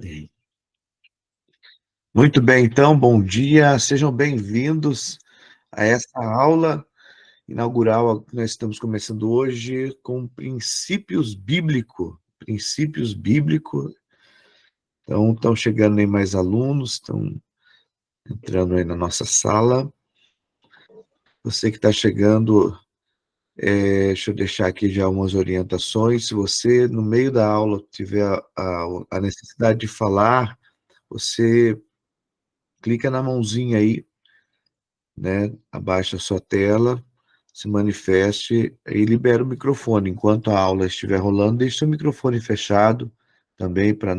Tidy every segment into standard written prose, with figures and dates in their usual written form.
Sim. Muito bem, então, bom dia, sejam bem-vindos a essa aula inaugural que nós estamos começando hoje com princípios bíblicos. Então, estão chegando aí mais alunos, estão entrando aí na nossa sala. Você que está chegando, deixa eu deixar aqui já umas orientações. Se você, no meio da aula, tiver a necessidade de falar, você clica na mãozinha aí, né? Abaixa a sua tela, se manifeste e libera o microfone. Enquanto a aula estiver rolando, deixe o microfone fechado também para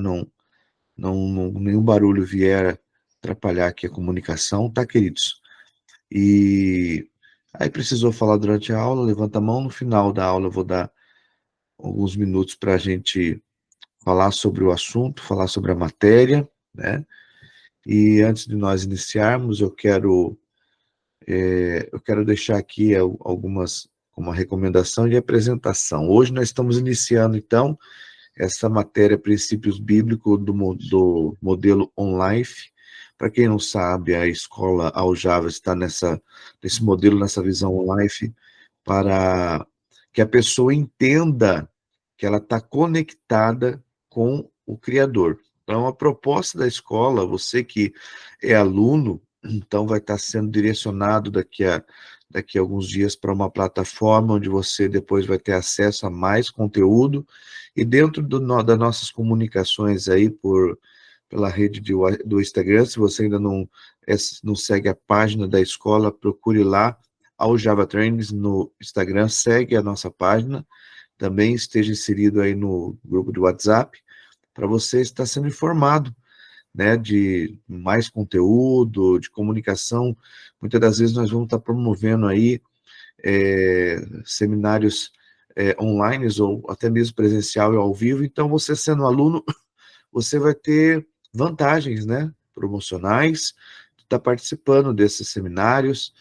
nenhum barulho vier atrapalhar aqui a comunicação, tá, queridos? E aí precisou falar durante a aula, levanta a mão. No final da aula eu vou dar alguns minutos para a gente falar sobre o assunto, falar sobre a matéria, né? E antes de nós iniciarmos, eu quero deixar aqui uma recomendação de apresentação. Hoje nós estamos iniciando, então, essa matéria Princípios Bíblicos do modelo OnLife. Para quem não sabe, a escola Aljava está nesse modelo, nessa visão OnLife, para que a pessoa entenda que ela está conectada com o Criador. Então, a proposta da escola, você que é aluno, então vai estar sendo direcionado daqui a alguns dias para uma plataforma onde você depois vai ter acesso a mais conteúdo, e dentro das nossas comunicações aí pela rede do Instagram. Se você ainda não segue a página da escola, procure lá, ao Java Trainings no Instagram, segue a nossa página, também esteja inserido aí no grupo de WhatsApp, para você estar sendo informado, né, de mais conteúdo, de comunicação. Muitas das vezes nós vamos estar promovendo aí seminários online ou até mesmo presencial e ao vivo. Então, você sendo aluno, você vai ter vantagens, né, promocionais, está participando desses seminários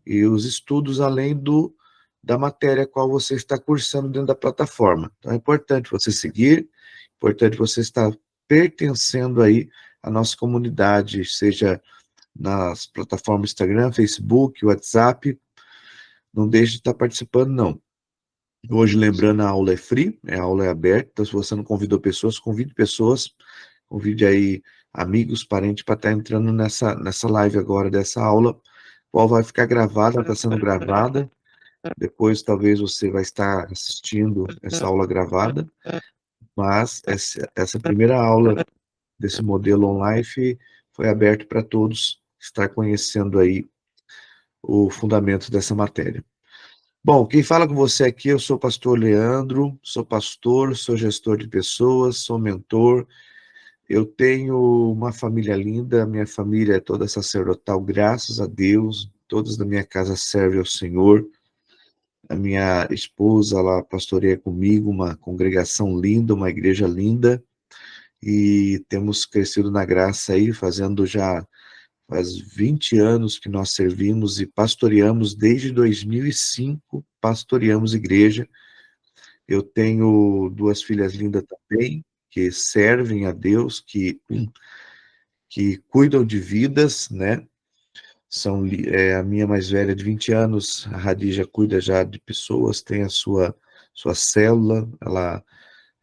e os estudos além da matéria qual você está cursando dentro da plataforma. Então é importante você seguir, importante você estar pertencendo aí à nossa comunidade, seja nas plataformas Instagram, Facebook, WhatsApp. Não deixe de estar participando, não. Hoje, lembrando, a aula é free, a aula é aberta, então se você não convidou pessoas, convide aí amigos, parentes, para estar entrando nessa live agora, dessa aula, qual vai ficar gravada, está sendo gravada. Depois talvez você vai estar assistindo essa aula gravada, mas essa primeira aula desse modelo online foi aberto para todos estar conhecendo aí o fundamento dessa matéria. Bom, quem fala com você aqui, eu sou o pastor Leandro, sou pastor, sou gestor de pessoas, sou mentor. Eu tenho uma família linda, minha família é toda sacerdotal, graças a Deus, todos da minha casa servem ao Senhor. A minha esposa, ela pastoreia comigo uma congregação linda, uma igreja linda, e temos crescido na graça aí, faz 20 anos que nós servimos e pastoreamos, desde 2005, pastoreamos igreja. Eu tenho duas filhas lindas também, que servem a Deus, que cuidam de vidas, né? A minha mais velha de 20 anos, a Radija, cuida já de pessoas, tem a sua célula, ela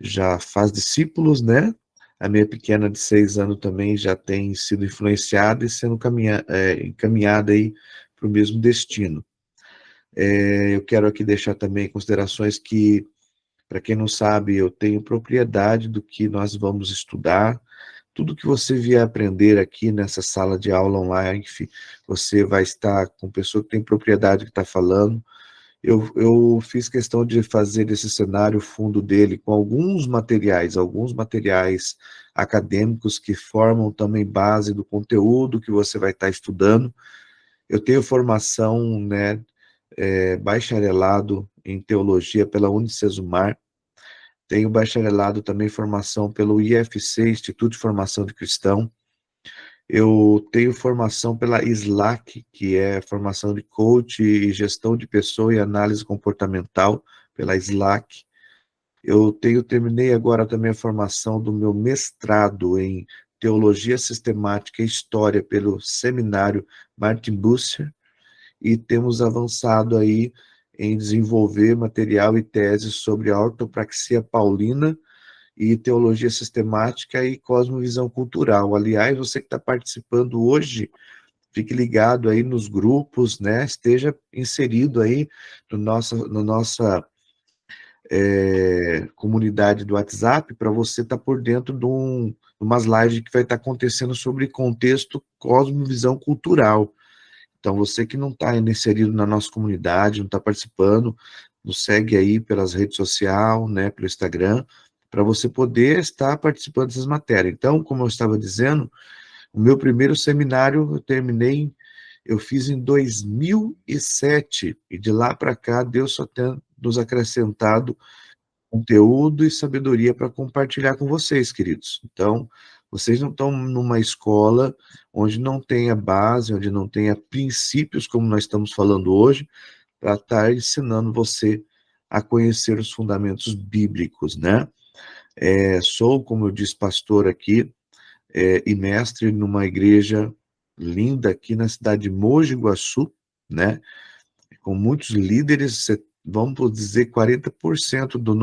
já faz discípulos, né? A minha pequena de 6 anos também já tem sido influenciada e sendo encaminhada aí para o mesmo destino. Eu quero aqui deixar também considerações que, para quem não sabe, eu tenho propriedade do que nós vamos estudar. Tudo que você vier aprender aqui nessa sala de aula online, enfim, você vai estar com pessoa que tem propriedade que está falando. Eu fiz questão de fazer esse cenário, o fundo dele, com alguns materiais acadêmicos que formam também base do conteúdo que você vai estar estudando. Eu tenho formação, né, bacharelado em teologia pela Unicesumar, tenho bacharelado também, formação pelo IFC, Instituto de Formação de Cristão. Eu tenho formação pela SLAC, que é formação de coach e gestão de pessoa e análise comportamental, pela SLAC. terminei agora também a formação do meu mestrado em Teologia Sistemática e História pelo Seminário Martin Bucer, e temos avançado aí em desenvolver material e teses sobre a ortopraxia paulina e teologia sistemática e cosmovisão cultural. Aliás, você que está participando hoje, fique ligado aí nos grupos, né? Esteja inserido aí no nossa comunidade do WhatsApp para você estar por dentro de umas lives que vai estar acontecendo sobre contexto cosmovisão cultural. Então, você que não está inserido na nossa comunidade, não está participando, nos segue aí pelas redes sociais, né, pelo Instagram, para você poder estar participando dessas matérias. Então, como eu estava dizendo, o meu primeiro seminário eu fiz em 2007, e de lá para cá, Deus só tem nos acrescentado conteúdo e sabedoria para compartilhar com vocês, queridos. Então, vocês não estão numa escola onde não tenha base, onde não tenha princípios, como nós estamos falando hoje, para estar ensinando você a conhecer os fundamentos bíblicos, né? Sou, como eu disse, pastor aqui, e mestre numa igreja linda aqui na cidade de Mogi Guaçu, né? Com muitos líderes, vamos dizer, 40% do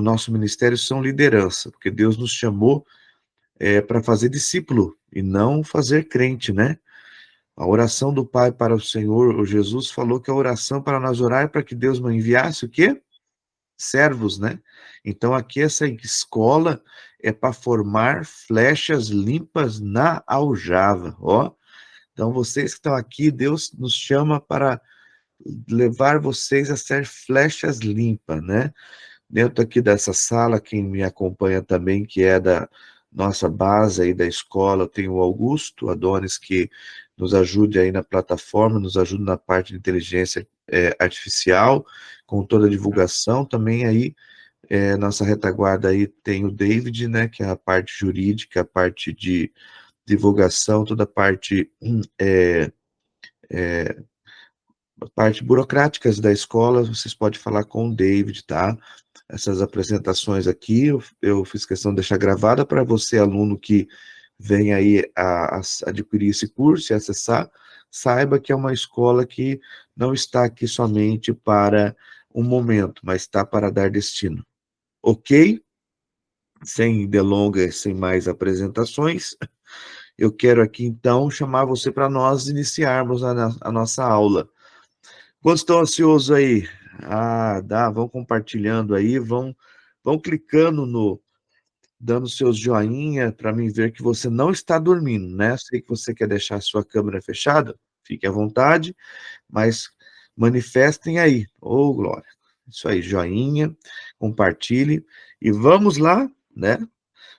nosso ministério são liderança, porque Deus nos chamou para fazer discípulo e não fazer crente, né? A oração do Pai para o Senhor, o Jesus falou que a oração para nós orar é para que Deus nos enviasse o quê? Servos, né? Então aqui essa escola é para formar flechas limpas na aljava, ó. Então vocês que estão aqui, Deus nos chama para levar vocês a ser flechas limpas, né? Dentro aqui dessa sala, quem me acompanha também, que é da nossa base aí da escola, tem o Augusto Adonis, que nos ajuda aí na plataforma, nos ajuda na parte de inteligência artificial, com toda a divulgação. Também aí, nossa retaguarda aí tem o David, né, que é a parte jurídica, a parte de divulgação, toda a parte burocráticas da escola, vocês podem falar com o David, tá? Essas apresentações aqui, eu fiz questão de deixar gravada para você, aluno que vem aí a adquirir esse curso e acessar, saiba que é uma escola que não está aqui somente para um momento, mas está para dar destino. Ok? Sem delongas, sem mais apresentações, eu quero aqui então chamar você para nós iniciarmos a nossa aula. Quantos estão ansiosos aí? Vão compartilhando aí, vão clicando dando seus joinha para mim ver que você não está dormindo, né? Sei que você quer deixar a sua câmera fechada, fique à vontade, mas manifestem aí. Ô, glória. Isso aí, joinha, compartilhe e vamos lá, né?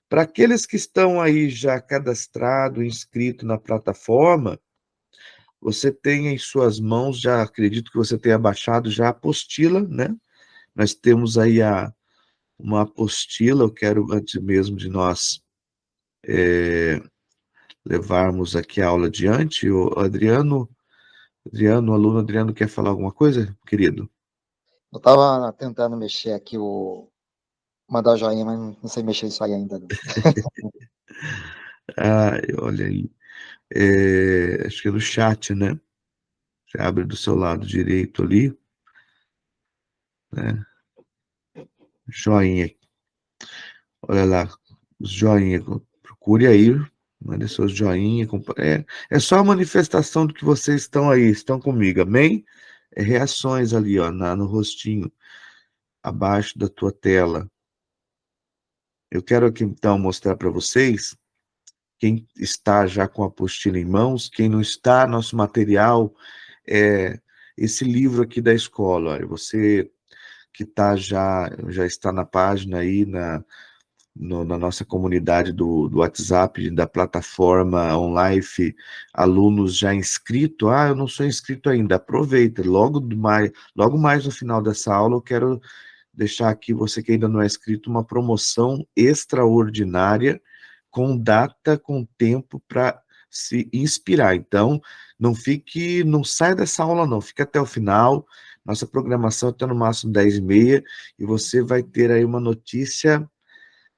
Para aqueles que estão aí já cadastrado, inscrito na plataforma, você tem em suas mãos, já acredito que você tenha baixado já a apostila, né? Nós temos aí uma apostila, eu quero, antes mesmo de nós levarmos aqui a aula adiante, o o aluno Adriano quer falar alguma coisa, querido? Eu tava tentando mexer aqui mandar o joinha, mas não sei mexer isso aí ainda não. Olha aí, acho que é no chat, né? Você abre do seu lado direito ali, né? Joinha, olha lá, os joinha, procure aí, mande seus joinha, é só a manifestação do que vocês estão aí, estão comigo, amém? Reações ali, ó, no rostinho, abaixo da tua tela. Eu quero aqui então mostrar para vocês, quem está já com a apostila em mãos, quem não está, nosso material é esse livro aqui da escola, olha, você que já está na página aí, na nossa comunidade do WhatsApp, da plataforma OnLife, alunos já inscritos. Eu não sou inscrito ainda, aproveita, logo mais no final dessa aula eu quero deixar aqui, você que ainda não é inscrito, uma promoção extraordinária, com data, com tempo para se inspirar. Então, não saia dessa aula não, fica até o final. Nossa programação está no máximo 10h30 e você vai ter aí uma notícia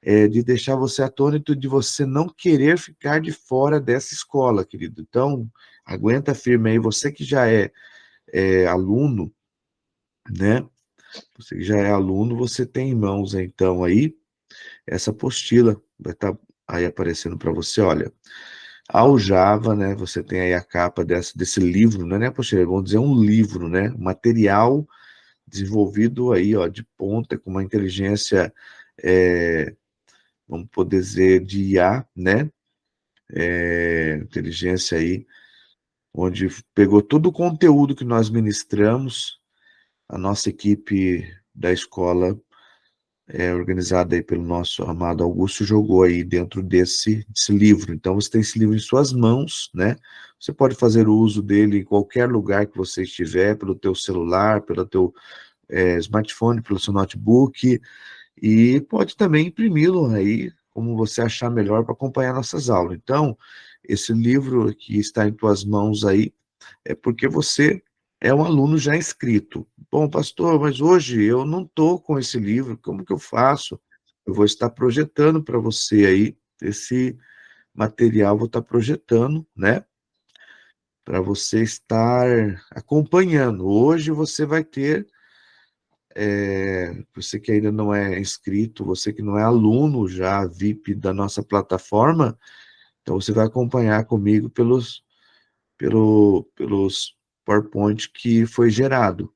de deixar você atônito, de você não querer ficar de fora dessa escola, querido. Então, aguenta firme aí, você que já é aluno, né? Você que já é aluno, você tem em mãos, então, aí, essa apostila, vai estar aí aparecendo para você, olha, Aljava, né, você tem aí a capa desse livro, não é, né, apostila, vamos dizer um livro, né, material desenvolvido aí, ó, de ponta, com uma inteligência, vamos poder dizer, de IA, né, inteligência aí, onde pegou todo o conteúdo que nós ministramos, a nossa equipe da escola, organizada aí pelo nosso amado Augusto, jogou aí dentro desse livro. Então, você tem esse livro em suas mãos, né? Você pode fazer uso dele em qualquer lugar que você estiver, pelo teu celular, pelo teu smartphone, pelo seu notebook, e pode também imprimi-lo aí, como você achar melhor para acompanhar nossas aulas. Então, esse livro que está em tuas mãos aí, é porque você é um aluno já inscrito. Bom, pastor, mas hoje eu não estou com esse livro, como que eu faço? Eu vou estar projetando para você aí, esse material, vou estar projetando, né? Para você estar acompanhando. Hoje você vai ter, você que ainda não é inscrito, você que não é aluno já VIP da nossa plataforma, então você vai acompanhar comigo pelos PowerPoint que foi gerado.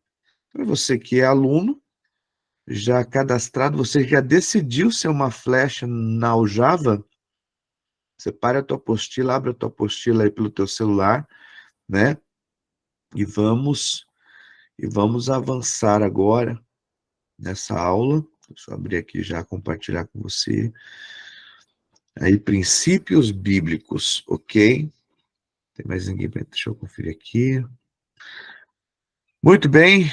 Para você que é aluno, já cadastrado, você já decidiu ser uma flecha na Aljava, separe a tua apostila, abre a tua apostila aí pelo teu celular, né? E vamos avançar agora nessa aula. Deixa eu abrir aqui já, compartilhar com você. Aí, princípios bíblicos, ok? Tem mais ninguém? Deixa eu conferir aqui. Muito bem,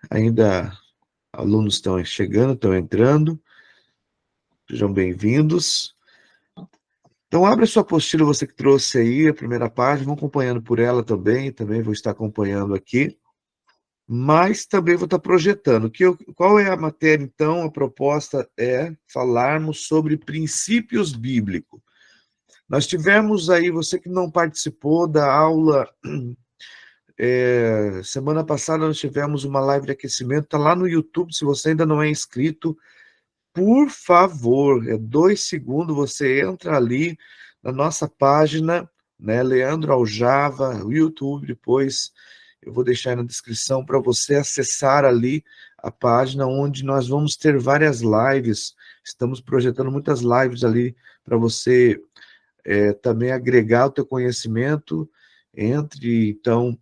ainda alunos estão chegando, estão entrando. Sejam bem-vindos. Então, abre a sua apostila, você que trouxe aí a primeira página, vão acompanhando por ela também vou estar acompanhando aqui, mas também vou estar projetando. Qual é a matéria, então? A proposta é falarmos sobre princípios bíblicos. Nós tivemos aí, você que não participou da aula, semana passada nós tivemos uma live de aquecimento, está lá no YouTube, se você ainda não é inscrito, por favor, 2 segundos, você entra ali na nossa página, né, Leandro Aljava, o YouTube, depois eu vou deixar aí na descrição para você acessar ali a página onde nós vamos ter várias lives, estamos projetando muitas lives ali para você também agregar o teu conhecimento, entre então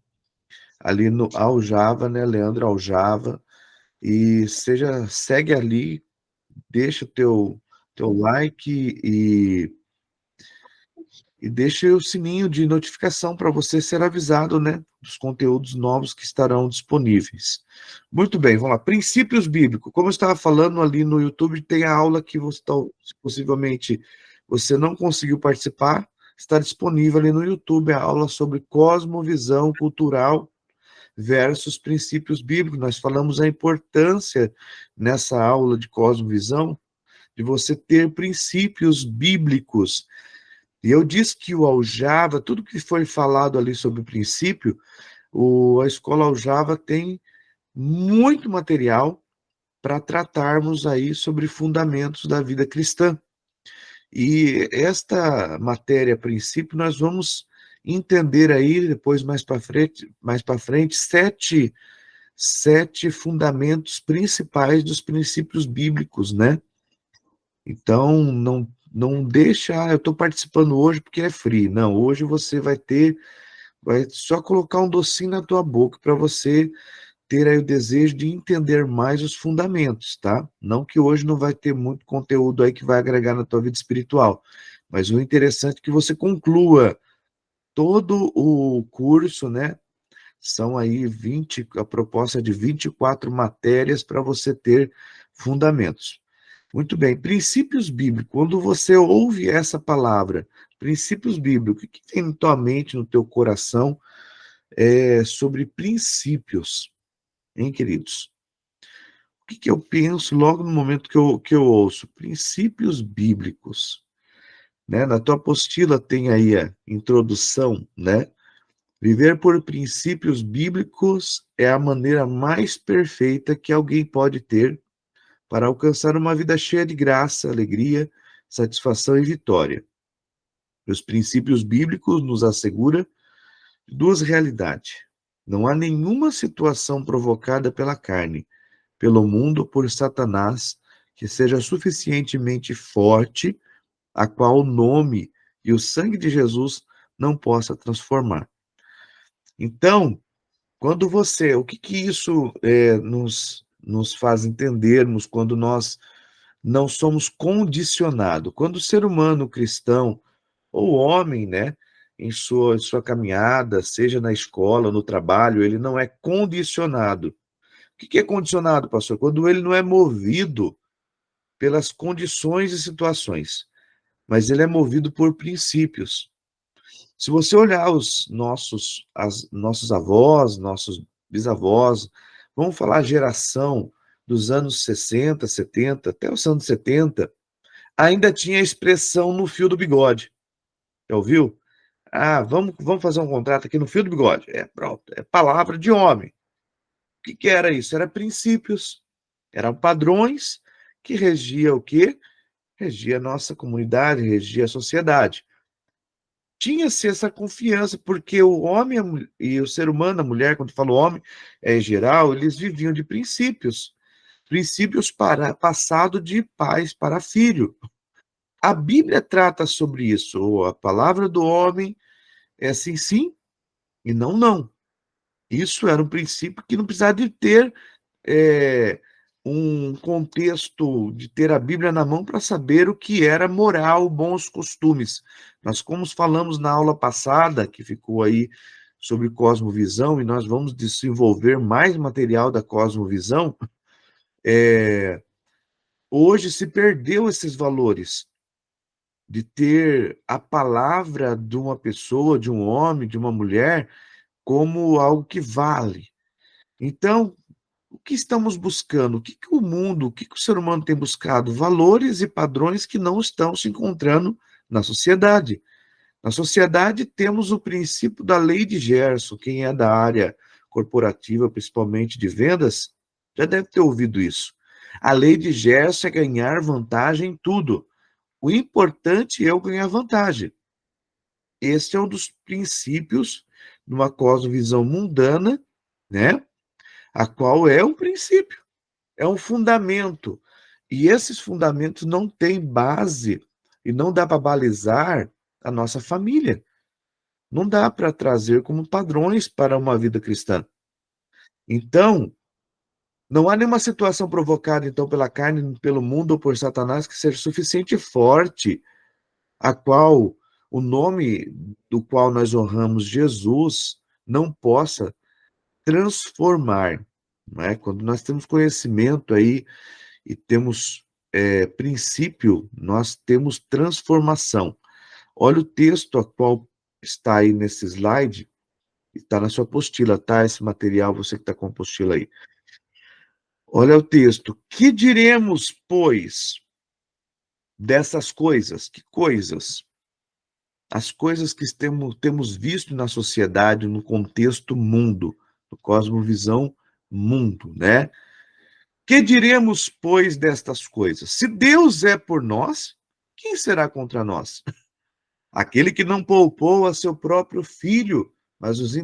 ali no Aljava, né, Leandro Aljava, e segue ali, deixa o teu like e deixa o sininho de notificação para você ser avisado, né, dos conteúdos novos que estarão disponíveis. Muito bem, vamos lá. Princípios bíblicos. Como eu estava falando ali no YouTube, tem a aula que você possivelmente você não conseguiu participar, está disponível ali no YouTube, a aula sobre cosmovisão cultural versus princípios bíblicos. Nós falamos a importância nessa aula de cosmovisão de você ter princípios bíblicos. E eu disse que o Aljava, tudo que foi falado ali sobre o princípio, a Escola Aljava tem muito material para tratarmos aí sobre fundamentos da vida cristã. E esta matéria, a princípio, nós vamos entender aí, depois mais para frente, sete fundamentos principais dos princípios bíblicos, né? Então, não deixa, eu estou participando hoje porque é free. Não, hoje você vai só colocar um docinho na tua boca para você ter aí o desejo de entender mais os fundamentos, tá? Não que hoje não vai ter muito conteúdo aí que vai agregar na tua vida espiritual, mas o interessante é que você conclua todo o curso, né? São aí a proposta de 24 matérias para você ter fundamentos. Muito bem, princípios bíblicos. Quando você ouve essa palavra, princípios bíblicos, o que vem na tua mente, no teu coração, sobre princípios? hein, queridos? O que eu penso logo no momento que eu ouço? Princípios bíblicos, né? Na tua apostila tem aí a introdução, né? Viver por princípios bíblicos é a maneira mais perfeita que alguém pode ter para alcançar uma vida cheia de graça, alegria, satisfação e vitória. Os princípios bíblicos nos asseguram duas realidades. Não há nenhuma situação provocada pela carne, pelo mundo ou por Satanás que seja suficientemente forte, a qual o nome e o sangue de Jesus não possa transformar. Então, o que isso nos faz entendermos quando nós não somos condicionados? Quando o ser humano cristão, ou homem, né, em sua caminhada, seja na escola, no trabalho, ele não é condicionado. O que é condicionado, pastor? Quando ele não é movido pelas condições e situações, mas ele é movido por princípios. Se você olhar nossos avós, nossos bisavós, vamos falar a geração dos anos 60, 70, até os anos 70, ainda tinha a expressão no fio do bigode. Já ouviu? Ah, vamos fazer um contrato aqui no fio do bigode. É, pronto, é palavra de homem. O que era isso? Era princípios, eram padrões que regia o quê? Regia a nossa comunidade, regia a sociedade. Tinha-se essa confiança, porque o homem e o ser humano, a mulher, quando falo homem, é em geral, eles viviam de princípios. Princípios para passado de pais para filho. A Bíblia trata sobre isso. A palavra do homem é assim, sim, e não, não. Isso era um princípio que não precisava de ter é, um contexto, de ter a Bíblia na mão para saber o que era moral, bons costumes. Nós, como falamos na aula passada, que ficou aí sobre cosmovisão, e nós vamos desenvolver mais material da cosmovisão, hoje se perdeu esses valores de ter a palavra de uma pessoa, de um homem, de uma mulher, como algo que vale. Então, o que estamos buscando? O mundo, o ser humano tem buscado? Valores e padrões que não estão se encontrando na sociedade. Na sociedade, temos o princípio da lei de Gerson. Quem é da área corporativa, principalmente de vendas, já deve ter ouvido isso. A lei de Gerson é ganhar vantagem em tudo. O importante é eu ganhar vantagem. Esse é um dos princípios numa cosmovisão mundana, né? A qual é um princípio, é um fundamento. E esses fundamentos não têm base e não dá para balizar a nossa família. Não dá para trazer como padrões para uma vida cristã. Então, não há nenhuma situação provocada então pela carne, pelo mundo ou por Satanás que seja suficiente forte, a qual o nome do qual nós honramos Jesus não possa transformar, não é? Quando nós temos conhecimento aí e temos princípio, nós temos transformação. Olha o texto a qual está aí nesse slide, está na sua apostila, tá? Esse material, você que está com a apostila aí. Olha o texto. Que diremos, pois, dessas coisas? Que coisas? As coisas que temos visto na sociedade, no contexto mundo, no cosmovisão mundo, né? Que diremos, pois, destas coisas? Se Deus é por nós, quem será contra nós? Aquele que não poupou a seu próprio filho, mas o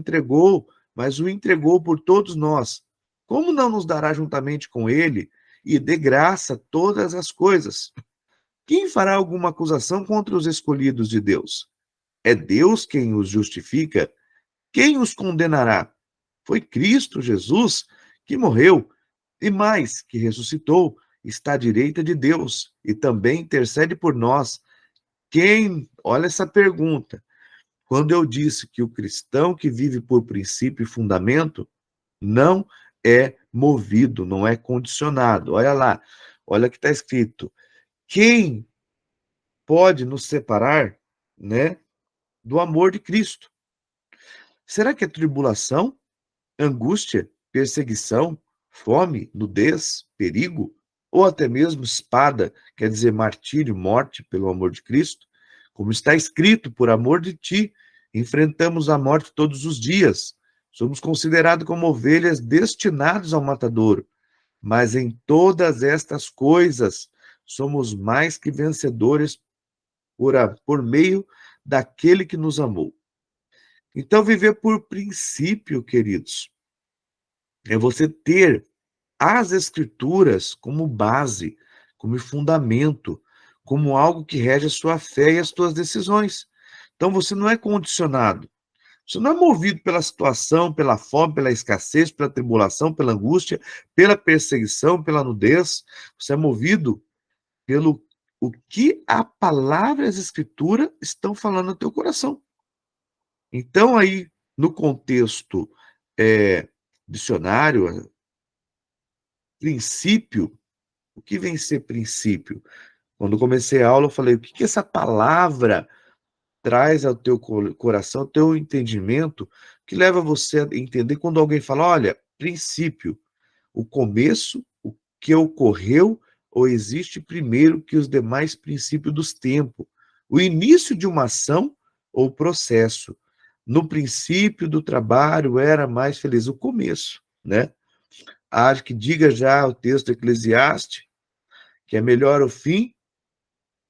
entregou por todos nós. Como não nos dará juntamente com ele e de graça todas as coisas? Quem fará alguma acusação contra os escolhidos de Deus? É Deus quem os justifica. Quem os condenará? Foi Cristo Jesus que morreu e mais, que ressuscitou, está à direita de Deus e também intercede por nós. Olha essa pergunta, quando eu disse que o cristão que vive por princípio e fundamento não é movido, não é condicionado. Olha lá, olha o que está escrito. Quem pode nos separar, né, do amor de Cristo? Será que é tribulação, angústia, perseguição, fome, nudez, perigo, ou até mesmo espada, quer dizer martírio, morte pelo amor de Cristo, como está escrito, por amor de ti, enfrentamos a morte todos os dias. Somos considerados como ovelhas destinadas ao matadouro, mas em todas estas coisas somos mais que vencedores por meio daquele que nos amou. Então, viver por princípio, queridos, é você ter as Escrituras como base, como fundamento, como algo que rege a sua fé e as suas decisões. Então, você não é condicionado. Você não é movido pela situação, pela fome, pela escassez, pela tribulação, pela angústia, pela perseguição, pela nudez. Você é movido pelo o que a palavra e as escrituras estão falando no teu coração. Então, aí, no contexto dicionário, princípio, o que vem ser princípio? Quando comecei a aula, eu falei, o que essa palavra traz ao teu coração, ao teu entendimento, que leva você a entender quando alguém fala, olha, princípio, o começo, o que ocorreu ou existe primeiro que os demais princípios dos tempos, o início de uma ação ou processo. No princípio do trabalho era mais feliz, o começo, né? Há que diga já o texto do Eclesiastes, que é melhor o fim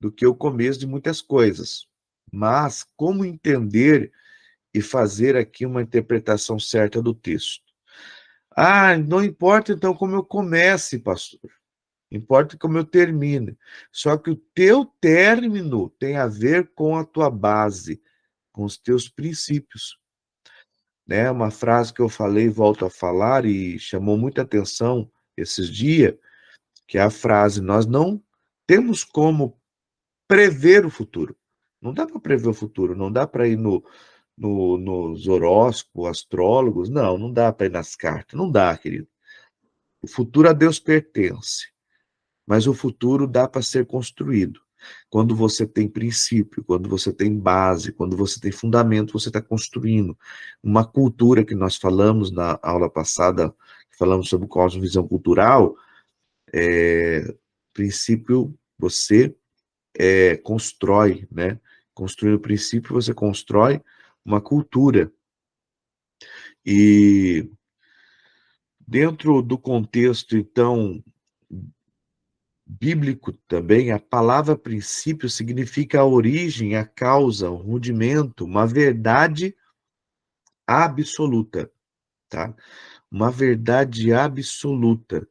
do que o começo de muitas coisas. Mas como entender e fazer aqui uma interpretação certa do texto? Ah, não importa então como eu comece, pastor. Importa como eu termine. Só que o teu término tem a ver com a tua base, com os teus princípios. Né? Uma frase que eu falei, volto a falar, e chamou muita atenção esses dias, que é a frase, nós não temos como prever o futuro. Não dá para prever o futuro, não dá para ir nos horóscopos, astrólogos, não dá para ir nas cartas, não dá, querido. O futuro a Deus pertence, mas o futuro dá para ser construído. Quando você tem princípio, quando você tem base, quando você tem fundamento, você está construindo uma cultura que nós falamos na aula passada, falamos sobre cosmovisão cultural, princípio você constrói, né? Construindo o princípio, você constrói uma cultura. E dentro do contexto, então, bíblico também, a palavra princípio significa a origem, a causa, o rudimento, uma verdade absoluta, tá? Uma verdade absoluta.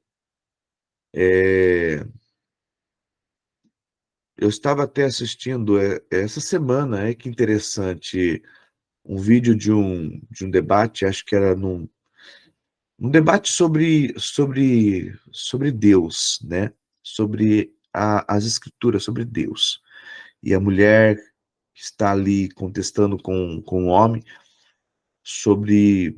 Eu estava até assistindo essa semana, que interessante, um vídeo de um debate, acho que era um debate sobre Deus, né? Sobre as escrituras, sobre Deus. E a mulher que está ali contestando com o homem sobre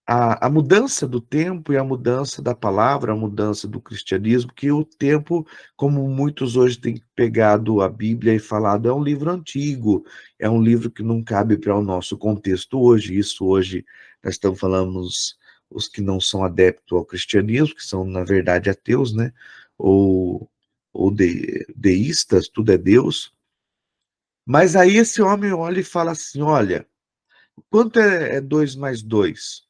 a mudança do tempo e a mudança da palavra, a mudança do cristianismo, que o tempo, como muitos hoje têm pegado a Bíblia e falado, é um livro antigo, é um livro que não cabe para o nosso contexto hoje. Isso hoje nós estamos falando os que não são adeptos ao cristianismo, que são, na verdade, ateus, né? Ou deístas, tudo é Deus. Mas aí esse homem olha e fala assim, olha, quanto é 2 mais 2?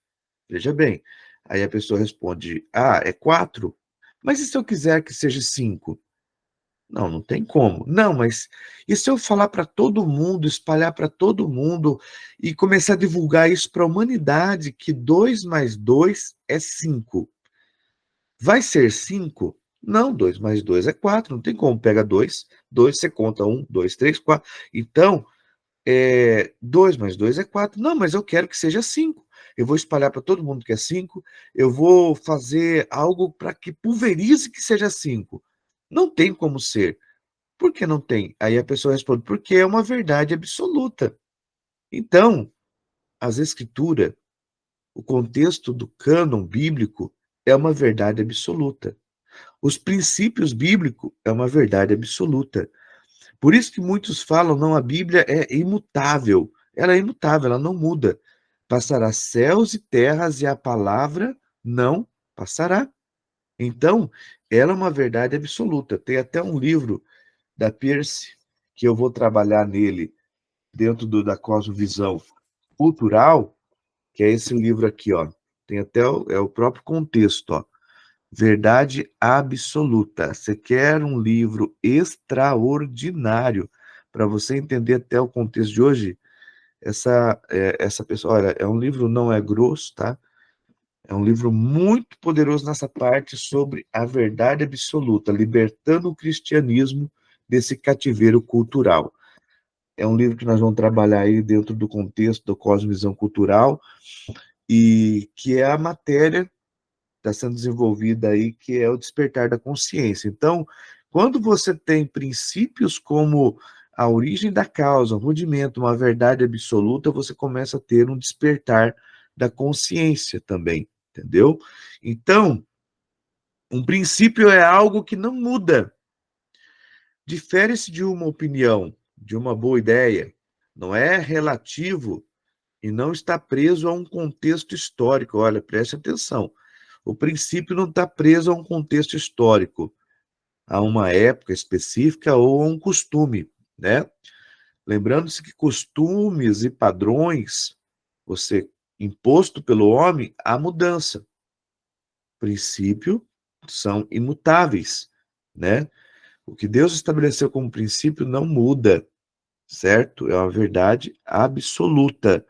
Veja bem, aí a pessoa responde, é 4? Mas e se eu quiser que seja 5? Não, não tem como. Não, mas e se eu falar para todo mundo, espalhar para todo mundo e começar a divulgar isso para a humanidade, que 2 mais 2 é 5? Vai ser 5? Não, 2 mais 2 é 4, não tem como. Pega 2, você conta 1, 2, 3, 4. Então, 2 mais 2 é 4. Não, mas eu quero que seja 5. Eu vou espalhar para todo mundo que é 5. Eu vou fazer algo para que pulverize que seja 5. Não tem como ser. Por que não tem? Aí a pessoa responde, porque é uma verdade absoluta. Então, as escrituras, o contexto do cânon bíblico é uma verdade absoluta. Os princípios bíblicos é uma verdade absoluta. Por isso que muitos falam, não, a Bíblia é imutável. Ela é imutável, ela não muda. Passará céus e terras e a palavra não passará. Então, ela é uma verdade absoluta. Tem até um livro da Pierce, que eu vou trabalhar nele dentro da cosmovisão cultural, que é esse livro aqui, ó. Tem até o próprio contexto, ó. Verdade absoluta. Você quer um livro extraordinário para você entender até o contexto de hoje? Essa pessoa, olha, é um livro, não é grosso, tá? É um livro muito poderoso nessa parte sobre a verdade absoluta, libertando o cristianismo desse cativeiro cultural. É um livro que nós vamos trabalhar aí dentro do contexto da cosmovisão cultural e que é a matéria que está sendo desenvolvida aí, que é o despertar da consciência. Então, quando você tem princípios como a origem da causa, um rudimento, uma verdade absoluta, você começa a ter um despertar da consciência também, entendeu? Então, um princípio é algo que não muda. Difere-se de uma opinião, de uma boa ideia. Não é relativo e não está preso a um contexto histórico. Olha, preste atenção. O princípio não está preso a um contexto histórico, a uma época específica ou a um costume, né? Lembrando-se que costumes e padrões, você imposto pelo homem, há mudança. Princípio são imutáveis, né? O que Deus estabeleceu como princípio não muda, certo? É uma verdade absoluta.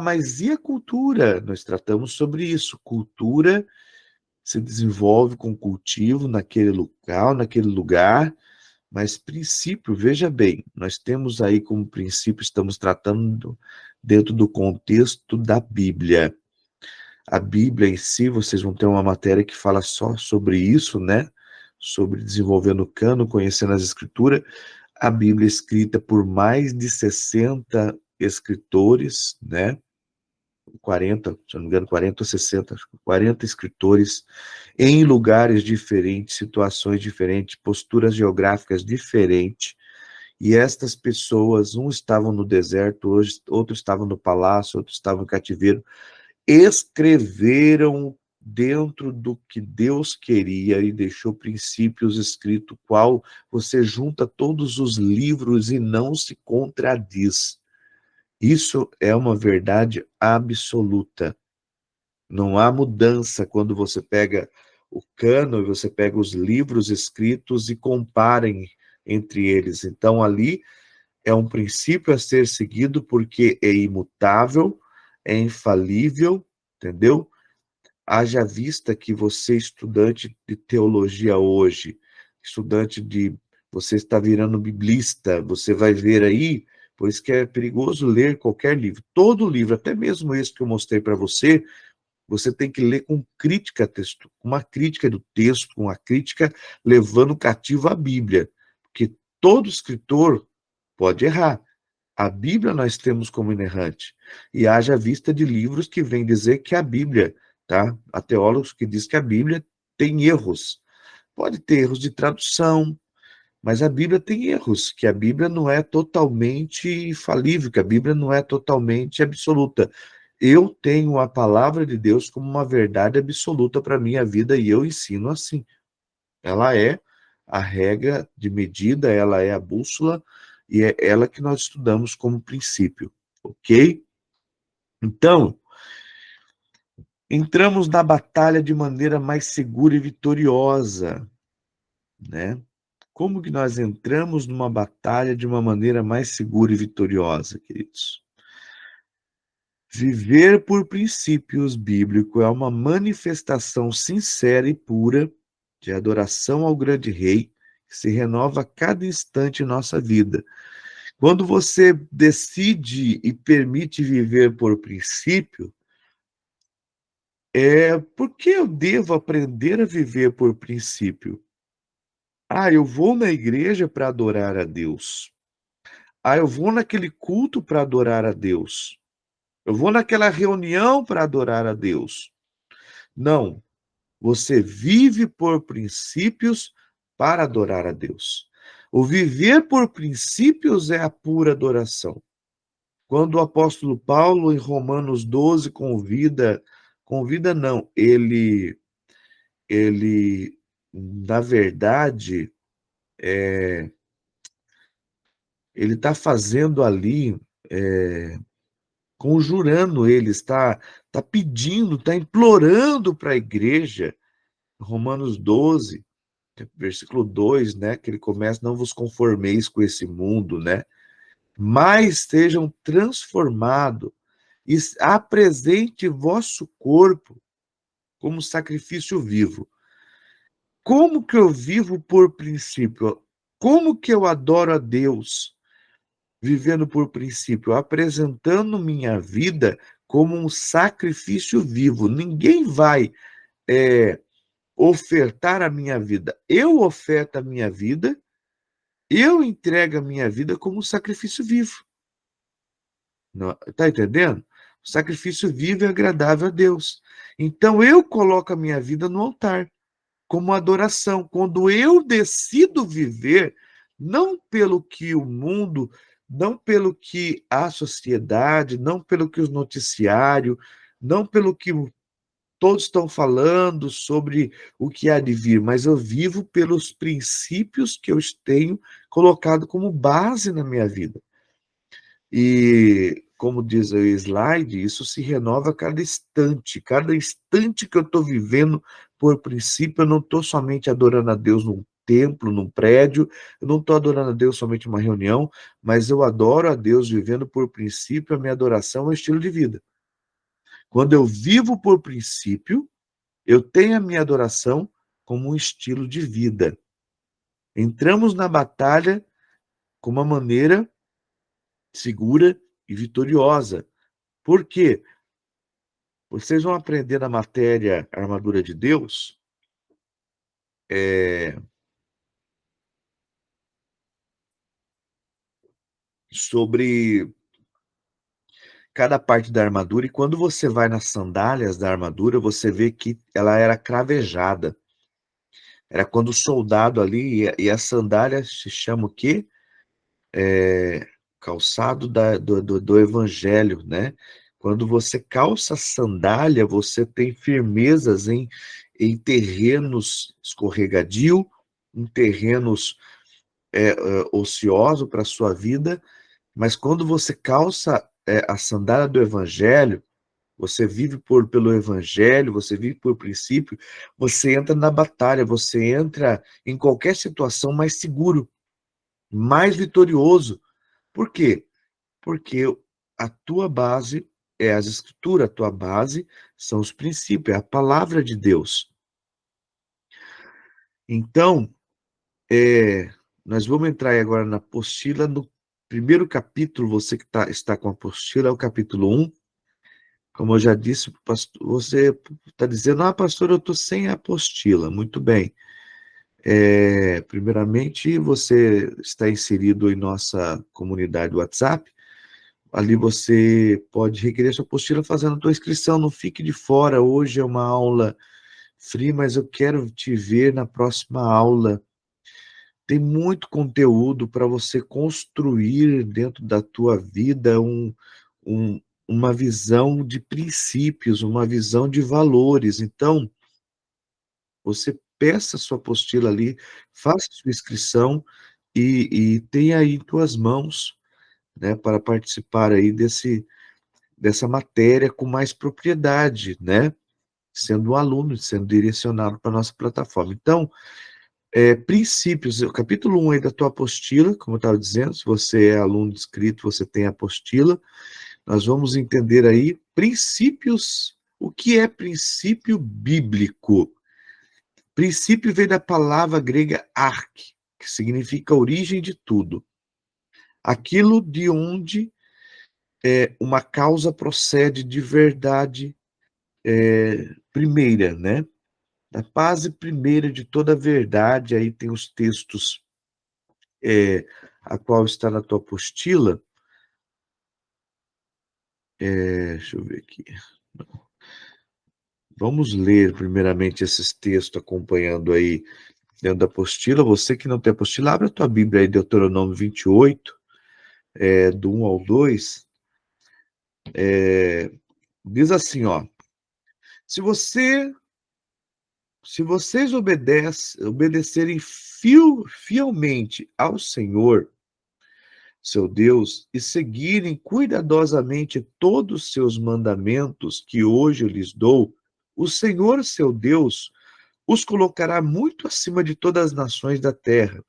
Mas e a cultura? Nós tratamos sobre isso. Cultura se desenvolve com cultivo naquele local, naquele lugar, mas princípio, veja bem, nós temos aí como princípio, estamos tratando dentro do contexto da Bíblia. A Bíblia em si, vocês vão ter uma matéria que fala só sobre isso, né? Sobre desenvolvendo o cano, conhecendo as escrituras. A Bíblia é escrita por mais de 60 escritores, né? 40, se não me engano, 40 ou 60, 40 escritores em lugares diferentes, situações diferentes, posturas geográficas diferentes. E estas pessoas, uns estavam no deserto, outros estavam no palácio, outros estavam no cativeiro, escreveram dentro do que Deus queria e deixou princípios escritos, qual você junta todos os livros e não se contradiz. Isso é uma verdade absoluta. Não há mudança quando você pega o cano e você pega os livros escritos e comparem entre eles. Então, ali é um princípio a ser seguido porque é imutável, é infalível, entendeu? Haja vista que você, estudante de teologia hoje, estudante de. Você está virando biblista, você vai ver aí, por isso que é perigoso ler qualquer livro. Todo livro, até mesmo esse que eu mostrei para você, você tem que ler com crítica texto, com uma crítica do texto, com uma crítica levando cativo a Bíblia. Porque todo escritor pode errar. A Bíblia nós temos como inerrante. E haja vista de livros que vêm dizer que a Bíblia, tá? Há teólogos que dizem que a Bíblia tem erros. Pode ter erros de tradução, mas a Bíblia tem erros, que a Bíblia não é totalmente infalível, que a Bíblia não é totalmente absoluta. Eu tenho a palavra de Deus como uma verdade absoluta para a minha vida e eu ensino assim. Ela é a regra de medida, ela é a bússola e é ela que nós estudamos como princípio, ok? Então, entramos na batalha de maneira mais segura e vitoriosa, né? Como que nós entramos numa batalha de uma maneira mais segura e vitoriosa, queridos? Viver por princípios bíblicos é uma manifestação sincera e pura de adoração ao grande rei, que se renova a cada instante em nossa vida. Quando você decide e permite viver por princípio, por que eu devo aprender a viver por princípio? Eu vou na igreja para adorar a Deus. Eu vou naquele culto para adorar a Deus. Eu vou naquela reunião para adorar a Deus. Não, você vive por princípios para adorar a Deus. O viver por princípios é a pura adoração. Quando o apóstolo Paulo, em Romanos 12, convida não, ele, na verdade, ele está fazendo ali, conjurando ele, está pedindo, está implorando para a igreja, Romanos 12, versículo 2, né, que ele começa, não vos conformeis com esse mundo, né, mas sejam transformados e apresente vosso corpo como sacrifício vivo. Como que eu vivo por princípio? Como que eu adoro a Deus vivendo por princípio? Apresentando minha vida como um sacrifício vivo. Ninguém vai ofertar a minha vida. Eu oferto a minha vida, eu entrego a minha vida como um sacrifício vivo. Está entendendo? O sacrifício vivo é agradável a Deus. Então eu coloco a minha vida no altar, como adoração. Quando eu decido viver, não pelo que o mundo, não pelo que a sociedade, não pelo que os noticiários, não pelo que todos estão falando sobre o que há de vir, mas eu vivo pelos princípios que eu tenho colocado como base na minha vida. E, como diz o slide, isso se renova a cada instante. Cada instante que eu estou vivendo, por princípio, eu não estou somente adorando a Deus num templo, num prédio, eu não estou adorando a Deus somente em uma reunião, mas eu adoro a Deus vivendo por princípio, a minha adoração é um estilo de vida. Quando eu vivo por princípio, eu tenho a minha adoração como um estilo de vida. Entramos na batalha com uma maneira segura e vitoriosa. Por quê? Vocês vão aprender na matéria Armadura de Deus, sobre cada parte da armadura, e quando você vai nas sandálias da armadura, você vê que ela era cravejada. Era quando o soldado ali, e a sandália se chama o quê? Calçado do evangelho, né? Quando você calça sandália, você tem firmezas em terrenos escorregadio, em terrenos ociosos para a sua vida, mas quando você calça a sandália do evangelho, você vive pelo evangelho, você vive por princípio, você entra na batalha, você entra em qualquer situação mais seguro, mais vitorioso. Por quê? Porque a tua base é as escrituras, a tua base são os princípios, é a palavra de Deus. Então, nós vamos entrar agora na apostila, no primeiro capítulo, você que está com a apostila, é o capítulo 1. Como eu já disse, você está dizendo, pastor, eu estou sem a apostila. Muito bem. Primeiramente, você está inserido em nossa comunidade WhatsApp. Ali você pode requerer sua apostila fazendo a sua inscrição. Não fique de fora. Hoje é uma aula free, mas eu quero te ver na próxima aula. Tem muito conteúdo para você construir dentro da tua vida uma visão de princípios, uma visão de valores. Então, você peça sua apostila ali, faça sua inscrição e tenha aí em tuas mãos, né, para participar aí dessa matéria com mais propriedade, né? Sendo um aluno, sendo direcionado para a nossa plataforma. Então, princípios, o capítulo 1 aí da tua apostila, como eu estava dizendo, se você é aluno inscrito, você tem a apostila, nós vamos entender aí princípios, o que é princípio bíblico. Princípio vem da palavra grega arque, que significa origem de tudo. Aquilo de onde uma causa procede de verdade primeira, né? A base primeira de toda a verdade, aí tem os textos a qual está na tua apostila. Deixa eu ver aqui. Vamos ler primeiramente esses textos acompanhando aí dentro da apostila. Você que não tem apostila, abre a tua Bíblia aí, Deuteronômio 28, do 1 ao 2. Diz assim, ó, se vocês obedecerem fielmente ao Senhor, seu Deus, e seguirem cuidadosamente todos os seus mandamentos que hoje eu lhes dou, o Senhor, seu Deus, os colocará muito acima de todas as nações da terra.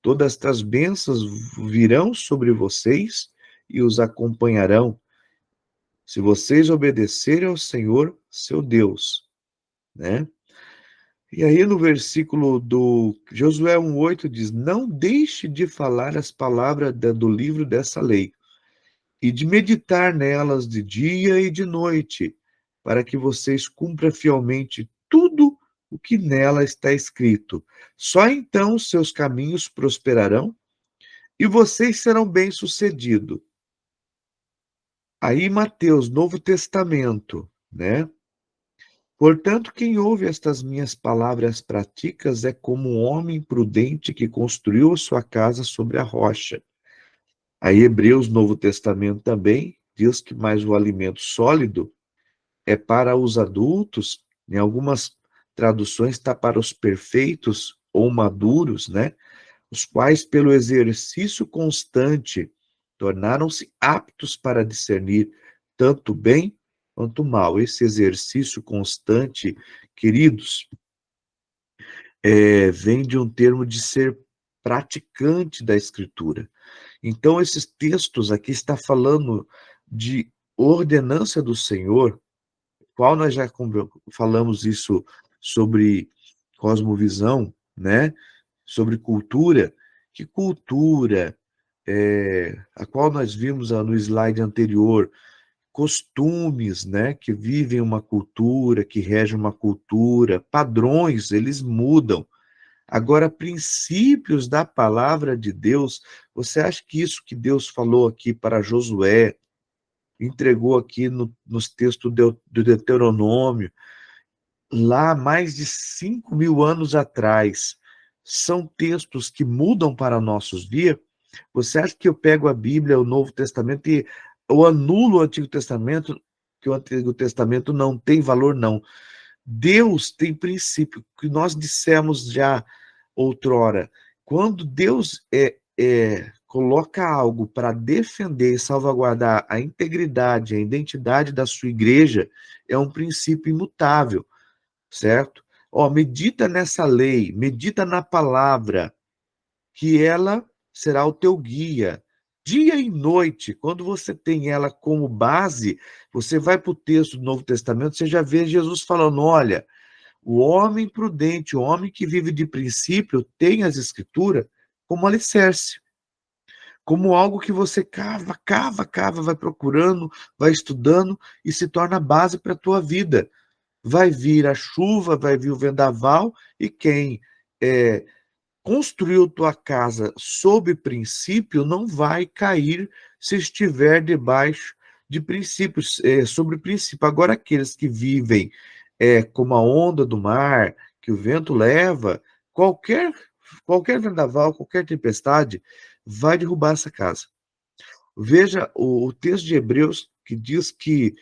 Todas estas bênçãos virão sobre vocês e os acompanharão, se vocês obedecerem ao Senhor, seu Deus, né? E aí no versículo do Josué 1:8 diz: Não deixe de falar as palavras do livro dessa lei, e de meditar nelas de dia e de noite, para que vocês cumpram fielmente tudo o que nela está escrito. Só então seus caminhos prosperarão e vocês serão bem-sucedidos. Aí Mateus, Novo Testamento, né? Portanto, quem ouve estas minhas palavras praticas é como um homem prudente que construiu a sua casa sobre a rocha. Aí Hebreus, Novo Testamento também, diz que mais o alimento sólido é para os adultos, em algumas traduções está para os perfeitos ou maduros, né? Os quais, pelo exercício constante, tornaram-se aptos para discernir tanto bem quanto mal. Esse exercício constante, queridos, vem de um termo de ser praticante da Escritura. Então, esses textos aqui está falando de ordenança do Senhor, qual nós já falamos isso sobre cosmovisão, né? Sobre cultura. Que cultura? A qual nós vimos no slide anterior, costumes, né? Que vivem uma cultura, que regem uma cultura, padrões, eles mudam. Agora, princípios da palavra de Deus, você acha que isso que Deus falou aqui para Josué, entregou aqui nos textos do Deuteronômio, lá mais de 5.000 anos atrás, são textos que mudam para nossos dias? Você acha que eu pego a Bíblia, o Novo Testamento, e eu anulo o Antigo Testamento, que o Antigo Testamento não tem valor? Não. Deus tem princípio, que nós dissemos já outrora. Quando Deus coloca algo para defender e salvaguardar a integridade, a identidade da sua igreja, é um princípio imutável, certo? Ó, medita nessa lei, medita na palavra, que ela será o teu guia. Dia e noite, quando você tem ela como base, você vai para o texto do Novo Testamento, você já vê Jesus falando: olha, o homem prudente, o homem que vive de princípio, tem as Escrituras como alicerce, como algo que você cava, cava, cava, vai procurando, vai estudando e se torna base para a tua vida. Vai vir a chuva, vai vir o vendaval, e quem construiu tua casa sob princípio não vai cair se estiver debaixo de princípios, sobre princípio. Agora, aqueles que vivem como a onda do mar, que o vento leva, qualquer, qualquer vendaval, qualquer tempestade, vai derrubar essa casa. Veja o texto de Hebreus que diz que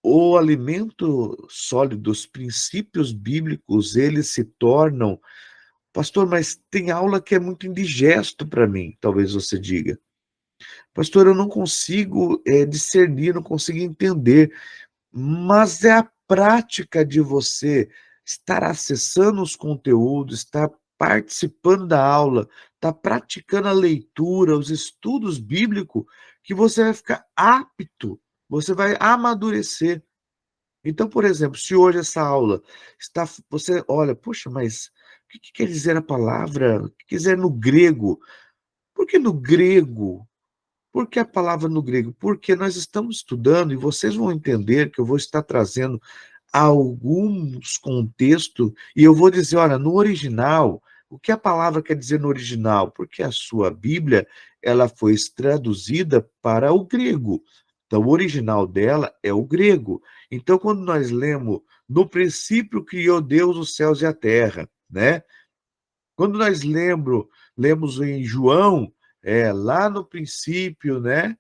o alimento sólido, os princípios bíblicos, eles se tornam... Pastor, mas tem aula que é muito indigesto para mim, talvez você diga. Pastor, eu não consigo discernir, não consigo entender. Mas é a prática de você estar acessando os conteúdos, estar participando da aula, estar praticando a leitura, os estudos bíblicos, que você vai ficar apto, você vai amadurecer. Então, por exemplo, se hoje essa aula está, você olha, poxa, mas o que quer dizer a palavra? O que quer dizer no grego? Por que no grego? Por que a palavra no grego? Porque nós estamos estudando, e vocês vão entender que eu vou estar trazendo alguns contextos, e eu vou dizer, olha, no original, o que a palavra quer dizer no original? Porque a sua Bíblia, ela foi traduzida para o grego. Então, o original dela é o grego. Então, quando nós lemos, no princípio criou Deus os céus e a terra, né? Quando nós lemos em João, lá no princípio, né?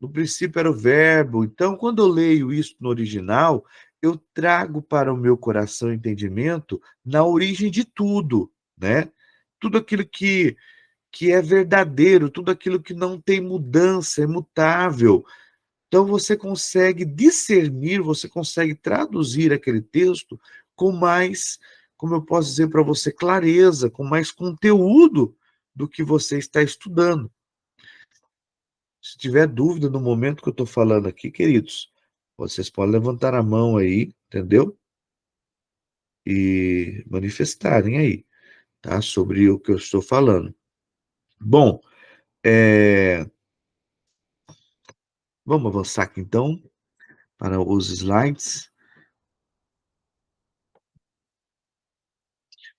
No princípio era o verbo. Então, quando eu leio isso no original, eu trago para o meu coração entendimento na origem de tudo, né? Tudo aquilo que é verdadeiro, tudo aquilo que não tem mudança, é mutável. Então você consegue discernir, você consegue traduzir aquele texto com mais, como eu posso dizer para você, clareza, com mais conteúdo do que você está estudando. Se tiver dúvida no momento que eu estou falando aqui, queridos, vocês podem levantar a mão aí, entendeu? E manifestarem aí, tá? Sobre o que eu estou falando. Bom, vamos avançar aqui então para os slides.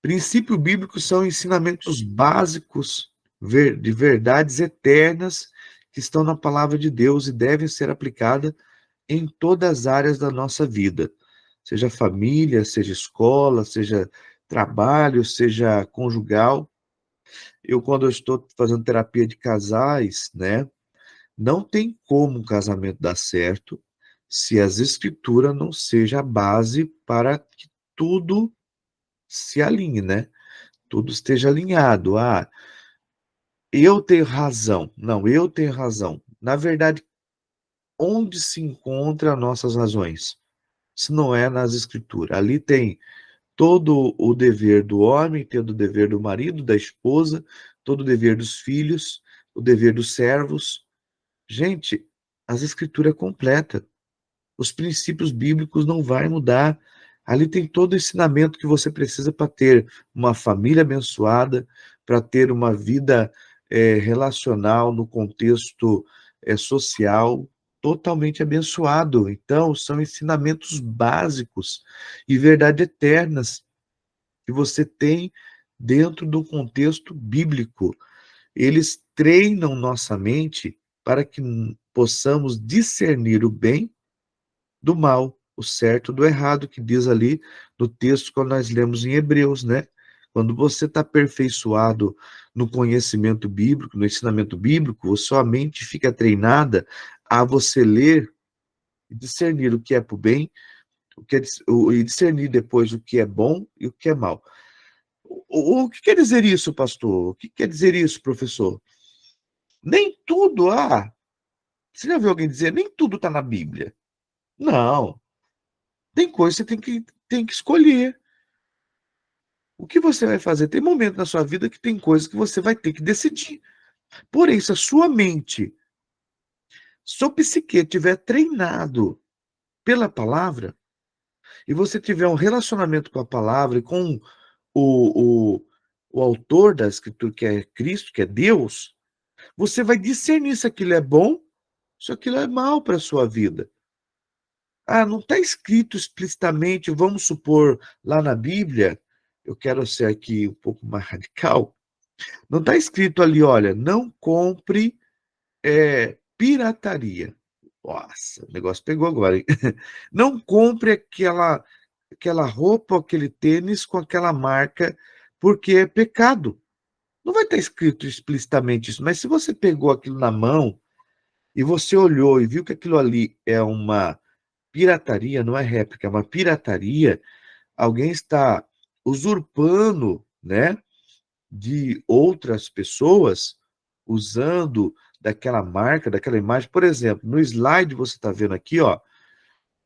Princípios bíblicos são ensinamentos básicos de verdades eternas que estão na palavra de Deus e devem ser aplicadas em todas as áreas da nossa vida, seja família, seja escola, seja trabalho, seja conjugal. Quando eu estou fazendo terapia de casais, né, não tem como um casamento dar certo se as escrituras não seja a base para que tudo se alinhe, né? Tudo esteja alinhado. Ah, eu tenho razão. Não, eu tenho razão. Na verdade, onde se encontram as nossas razões? Se não é nas escrituras. Ali tem todo o dever do homem, todo o dever do marido, da esposa, todo o dever dos filhos, o dever dos servos. Gente, as escrituras é completa. Os princípios bíblicos não vai mudar. Ali tem todo o ensinamento que você precisa para ter uma família abençoada, para ter uma vida relacional no contexto social totalmente abençoado. Então, são ensinamentos básicos e verdades eternas que você tem dentro do contexto bíblico. Eles treinam nossa mente para que possamos discernir o bem do mal, o certo do errado, que diz ali no texto que nós lemos em Hebreus, né? Quando você está aperfeiçoado no conhecimento bíblico, no ensinamento bíblico, a sua mente fica treinada a você ler e discernir o que é para o bem, e discernir depois o que é bom e o que é mal. O que quer dizer isso, pastor? O que quer dizer isso, professor? Nem tudo, você já viu alguém dizer, nem tudo está na Bíblia. Não, tem coisa que você tem que escolher. O que você vai fazer? Tem momento na sua vida que tem coisas que você vai ter que decidir. Porém, se a sua mente, seu psique estiver treinado pela palavra, e você tiver um relacionamento com a palavra e com o, o, o autor da escritura, que é Cristo, que é Deus, você vai discernir se aquilo é bom, se aquilo é mal para a sua vida. Não está escrito explicitamente, vamos supor, lá na Bíblia, eu quero ser aqui um pouco mais radical, não está escrito ali, olha, não compre pirataria. Nossa, o negócio pegou agora, hein? Não compre aquela roupa, aquele tênis com aquela marca, porque é pecado. Não vai estar escrito explicitamente isso, mas se você pegou aquilo na mão e você olhou e viu que aquilo ali é uma pirataria, não é réplica, é uma pirataria, alguém está usurpando, né, de outras pessoas, usando daquela marca, daquela imagem. Por exemplo, no slide você está vendo aqui, ó,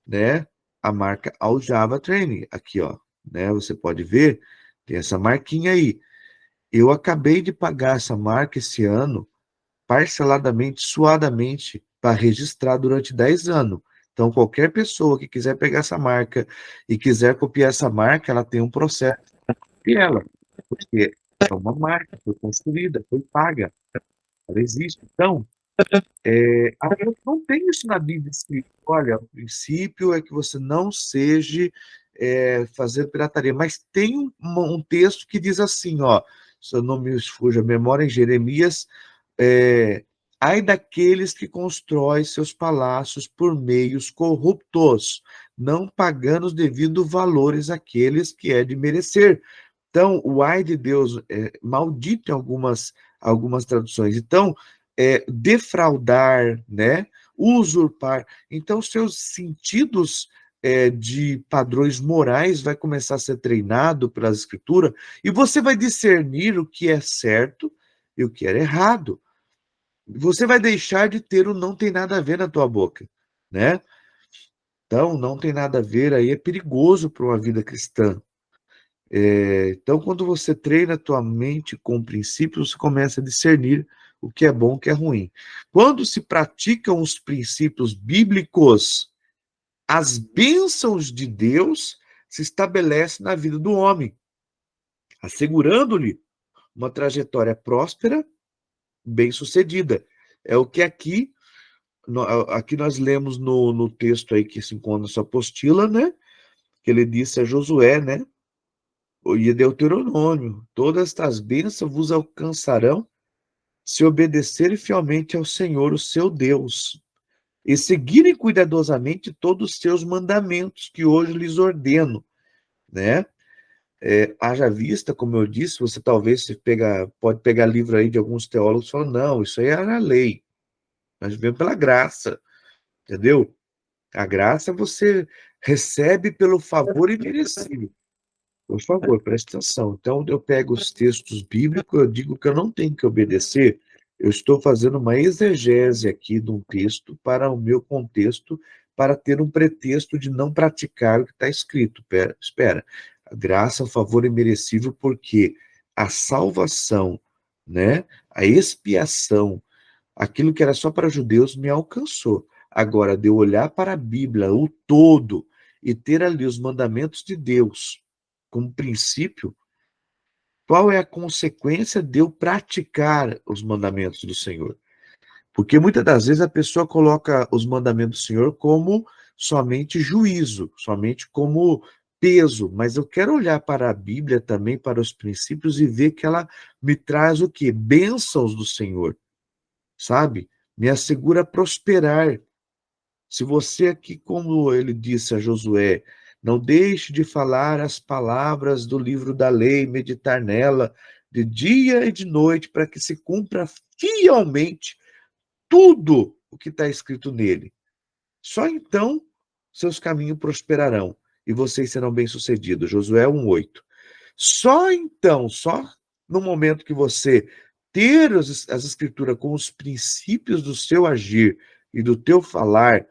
né, a marca Aljava Training, aqui, ó, né, você pode ver, tem essa marquinha aí. Eu acabei de pagar essa marca esse ano, parceladamente, suadamente, para registrar durante 10 anos. Então, qualquer pessoa que quiser pegar essa marca e quiser copiar essa marca, ela tem um processo e ela, porque é uma marca, foi construída, foi paga, ela existe. Então, não tem isso na Bíblia escrito. Olha, o princípio é que você não seja fazer pirataria, mas tem um texto que diz assim, ó, se eu não me fuja a memória, em Jeremias, ai daqueles que constroem seus palácios por meios corruptos, não pagando os devidos valores àqueles que é de merecer. Então, o ai de Deus é maldito em algumas traduções. Então, defraudar, né? usurpar. Então, seus sentidos de padrões morais vai começar a ser treinado pelas escrituras e você vai discernir o que é certo e o que é errado. Você vai deixar de ter o não tem nada a ver na tua boca, né? Então, não tem nada a ver aí, é perigoso para uma vida cristã. Então, quando você treina a tua mente com princípios, você começa a discernir o que é bom e o que é ruim. Quando se praticam os princípios bíblicos, as bênçãos de Deus se estabelecem na vida do homem, assegurando-lhe uma trajetória próspera, bem-sucedida. É o que aqui nós lemos no texto aí que se encontra na sua apostila, né? Que ele disse a Josué, né? E Deuteronômio, todas estas bênçãos vos alcançarão se obedecerem fielmente ao Senhor, o seu Deus, e seguirem cuidadosamente todos os seus mandamentos que hoje lhes ordeno, né? Haja vista, como eu disse, você talvez pode pegar livro aí de alguns teólogos e falar, não, isso aí era a lei, nós vivemos pela graça, entendeu? A graça você recebe pelo favor imerecido. Por favor, preste atenção. Então, eu pego os textos bíblicos, eu digo que eu não tenho que obedecer, eu estou fazendo uma exegese aqui de um texto para o meu contexto, para ter um pretexto de não praticar o que está escrito. Espera, a graça, o favor imerecido, porque a salvação, né, a expiação, aquilo que era só para judeus me alcançou. Agora, de eu olhar para a Bíblia, o todo, e ter ali os mandamentos de Deus como princípio, qual é a consequência de eu praticar os mandamentos do Senhor? Porque muitas das vezes a pessoa coloca os mandamentos do Senhor como somente juízo, somente como peso, mas eu quero olhar para a Bíblia também, para os princípios e ver que ela me traz o quê? Bênçãos do Senhor, sabe? Me assegura prosperar. Se você aqui, como ele disse a Josué, não deixe de falar as palavras do livro da lei, meditar nela de dia e de noite, para que se cumpra fielmente tudo o que está escrito nele. Só então seus caminhos prosperarão e vocês serão bem-sucedidos. Josué 1:8. Só então, só no momento que você ter as escrituras com os princípios do seu agir e do teu falar,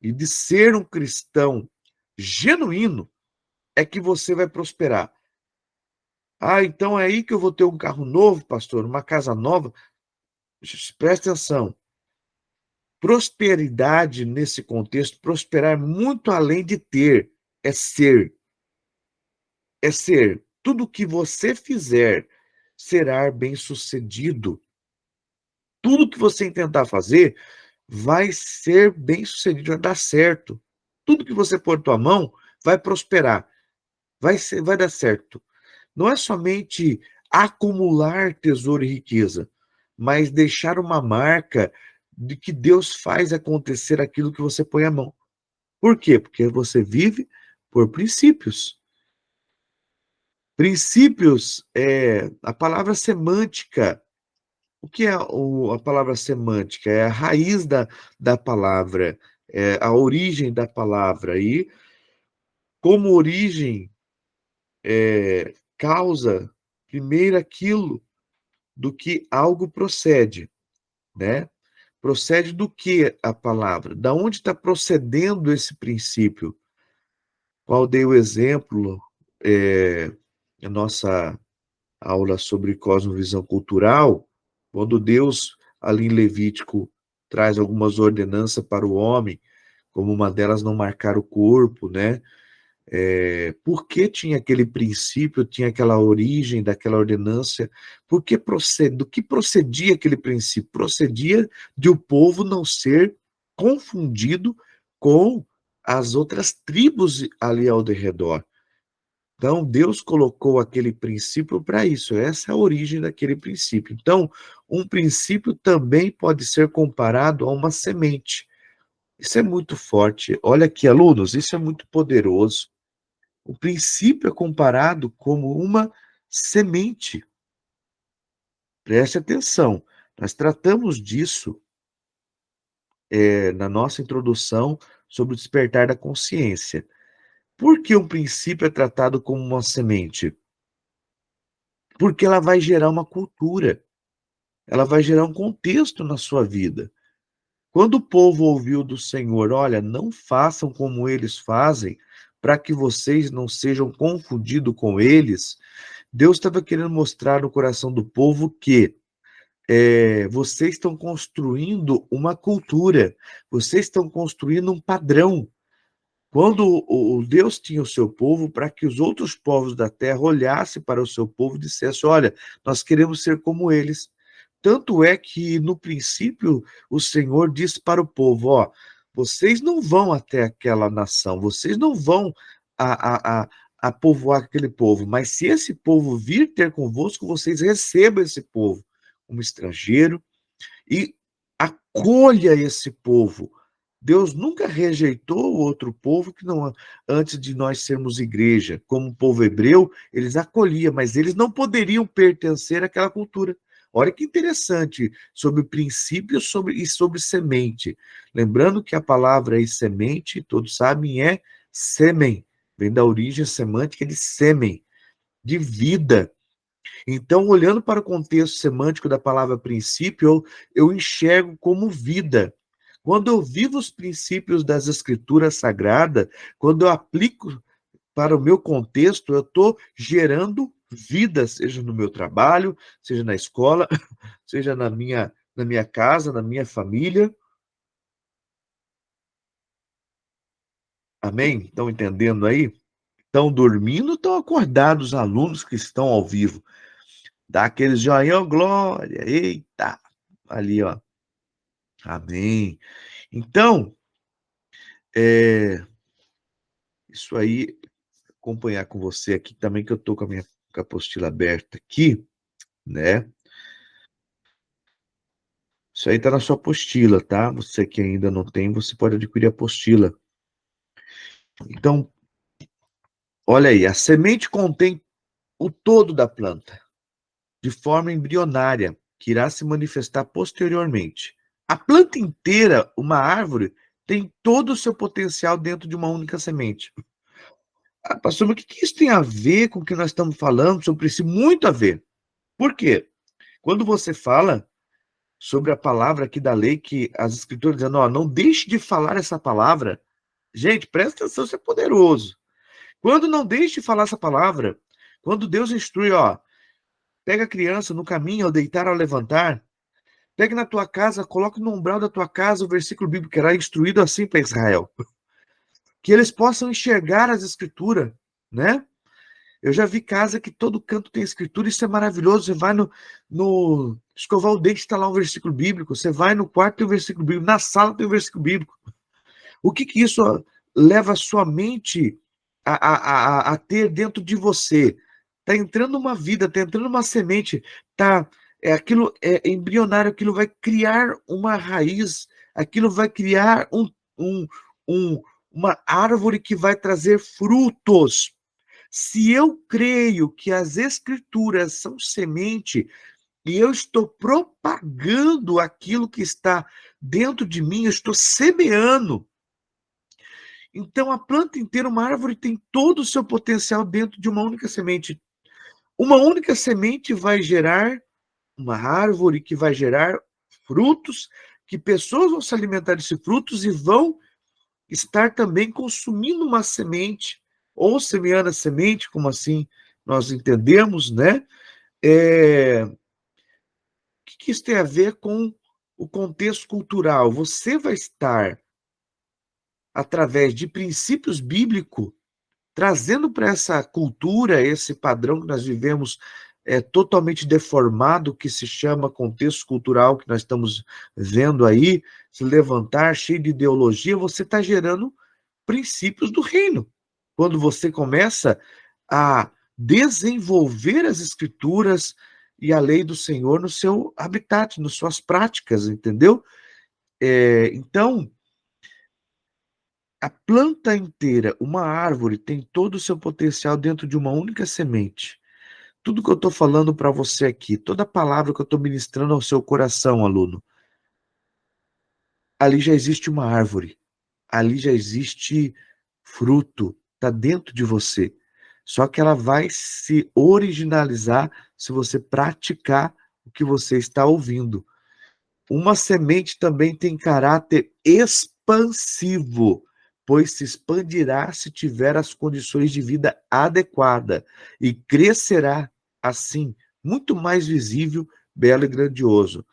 e de ser um cristão genuíno, é que você vai prosperar. Ah, então é aí que eu vou ter um carro novo, pastor, uma casa nova. Presta atenção. Prosperidade nesse contexto, prosperar muito além de ter, é ser. É ser. Tudo que você fizer será bem-sucedido. Tudo que você tentar fazer vai ser bem-sucedido, vai dar certo. Tudo que você pôr tua mão vai prosperar. Vai dar certo. Não é somente acumular tesouro e riqueza, mas deixar uma marca de que Deus faz acontecer aquilo que você põe a mão. Por quê? Porque você vive por princípios. Princípios é a palavra semântica. O que é a palavra semântica? É a raiz da palavra, é a origem da palavra. E como origem, causa, primeiro aquilo do que algo procede, né? Procede do que a palavra? Da onde está procedendo esse princípio? Qual dei o exemplo, a nossa aula sobre cosmovisão cultural, quando Deus, ali em Levítico, traz algumas ordenanças para o homem, como uma delas não marcar o corpo, né? Por que tinha aquele princípio, tinha aquela origem daquela ordenança? Do que procedia aquele princípio? Procedia de o povo não ser confundido com as outras tribos ali ao redor. Então, Deus colocou aquele princípio para isso, essa é a origem daquele princípio. Então, um princípio também pode ser comparado a uma semente. Isso é muito forte. Olha aqui, alunos, isso é muito poderoso. O princípio é comparado como uma semente. Preste atenção. Nós tratamos disso na nossa introdução sobre o despertar da consciência. Por que um princípio é tratado como uma semente? Porque ela vai gerar uma cultura, ela vai gerar um contexto na sua vida. Quando o povo ouviu do Senhor, olha, não façam como eles fazem, para que vocês não sejam confundidos com eles, Deus estava querendo mostrar no coração do povo que vocês estão construindo uma cultura, vocês estão construindo um padrão. Quando o Deus tinha o seu povo, para que os outros povos da terra olhassem para o seu povo e dissessem: olha, nós queremos ser como eles. Tanto é que, no princípio, o Senhor disse para o povo: ó, vocês não vão até aquela nação, vocês não vão a povoar aquele povo, mas se esse povo vir ter convosco, vocês recebam esse povo como estrangeiro e acolha esse povo. Deus nunca rejeitou o outro povo que não antes de nós sermos igreja, como o povo hebreu, eles acolhiam, mas eles não poderiam pertencer àquela cultura. Olha que interessante, sobre princípios e sobre semente. Lembrando que a palavra aí, semente, todos sabem, é sêmen. Vem da origem semântica de sêmen, de vida. Então, olhando para o contexto semântico da palavra princípio, eu enxergo como vida. Quando eu vivo os princípios das Escrituras Sagradas, quando eu aplico para o meu contexto, eu estou gerando vida, seja no meu trabalho, seja na escola, seja na minha casa, na minha família. Amém? Estão entendendo aí? Estão dormindo, estão acordados os alunos que estão ao vivo. Dá aqueles joinha, oh, glória, eita, ali, ó. Amém. Então, isso aí, acompanhar com você aqui também, que eu estou com a minha apostila aberta aqui, né? Isso aí está na sua apostila, tá? Você que ainda não tem, você pode adquirir a apostila. Então, olha aí, a semente contém o todo da planta, de forma embrionária, que irá se manifestar posteriormente. A planta inteira, uma árvore, tem todo o seu potencial dentro de uma única semente. Ah, pastor, mas o que isso tem a ver com o que nós estamos falando sobre isso? Muito a ver. Por quê? Quando você fala sobre a palavra aqui da lei, que as escrituras dizendo, ó, não deixe de falar essa palavra. Gente, presta atenção, isso é poderoso. Quando não deixe de falar essa palavra, quando Deus instrui, ó, pega a criança no caminho, ao deitar, ao levantar, pegue na tua casa, coloque no umbral da tua casa o versículo bíblico que era instruído assim para Israel. Que eles possam enxergar as escrituras, né? Eu já vi casa que todo canto tem escritura, isso é maravilhoso. Você vai no escovar o dente, está lá um versículo bíblico. Você vai no quarto, tem um versículo bíblico. Na sala tem um versículo bíblico. O que isso leva a sua mente a ter dentro de você? Está entrando uma vida, está entrando uma semente, aquilo é embrionário, aquilo vai criar uma raiz, aquilo vai criar um, um, uma árvore que vai trazer frutos. Se eu creio que as escrituras são semente e eu estou propagando aquilo que está dentro de mim, eu estou semeando. Então a planta inteira, uma árvore, tem todo o seu potencial dentro de uma única semente. Uma única semente vai gerar uma árvore que vai gerar frutos, que pessoas vão se alimentar desses frutos e vão estar também consumindo uma semente, ou semeando a semente, como assim nós entendemos, né? O que isso tem a ver com o contexto cultural? Você vai estar, através de princípios bíblicos, trazendo para essa cultura, esse padrão que nós vivemos totalmente deformado, que se chama contexto cultural, que nós estamos vendo aí, se levantar, cheio de ideologia, você está gerando princípios do reino. Quando você começa a desenvolver as escrituras e a lei do Senhor no seu habitat, nas suas práticas, entendeu? Então, a planta inteira, uma árvore, tem todo o seu potencial dentro de uma única semente. Tudo que eu estou falando para você aqui, toda palavra que eu estou ministrando ao seu coração, aluno, ali já existe uma árvore, ali já existe fruto, está dentro de você. Só que ela vai se originalizar se você praticar o que você está ouvindo. Uma semente também tem caráter expansivo, pois se expandirá se tiver as condições de vida adequada e crescerá, assim, muito mais visível, belo e grandioso.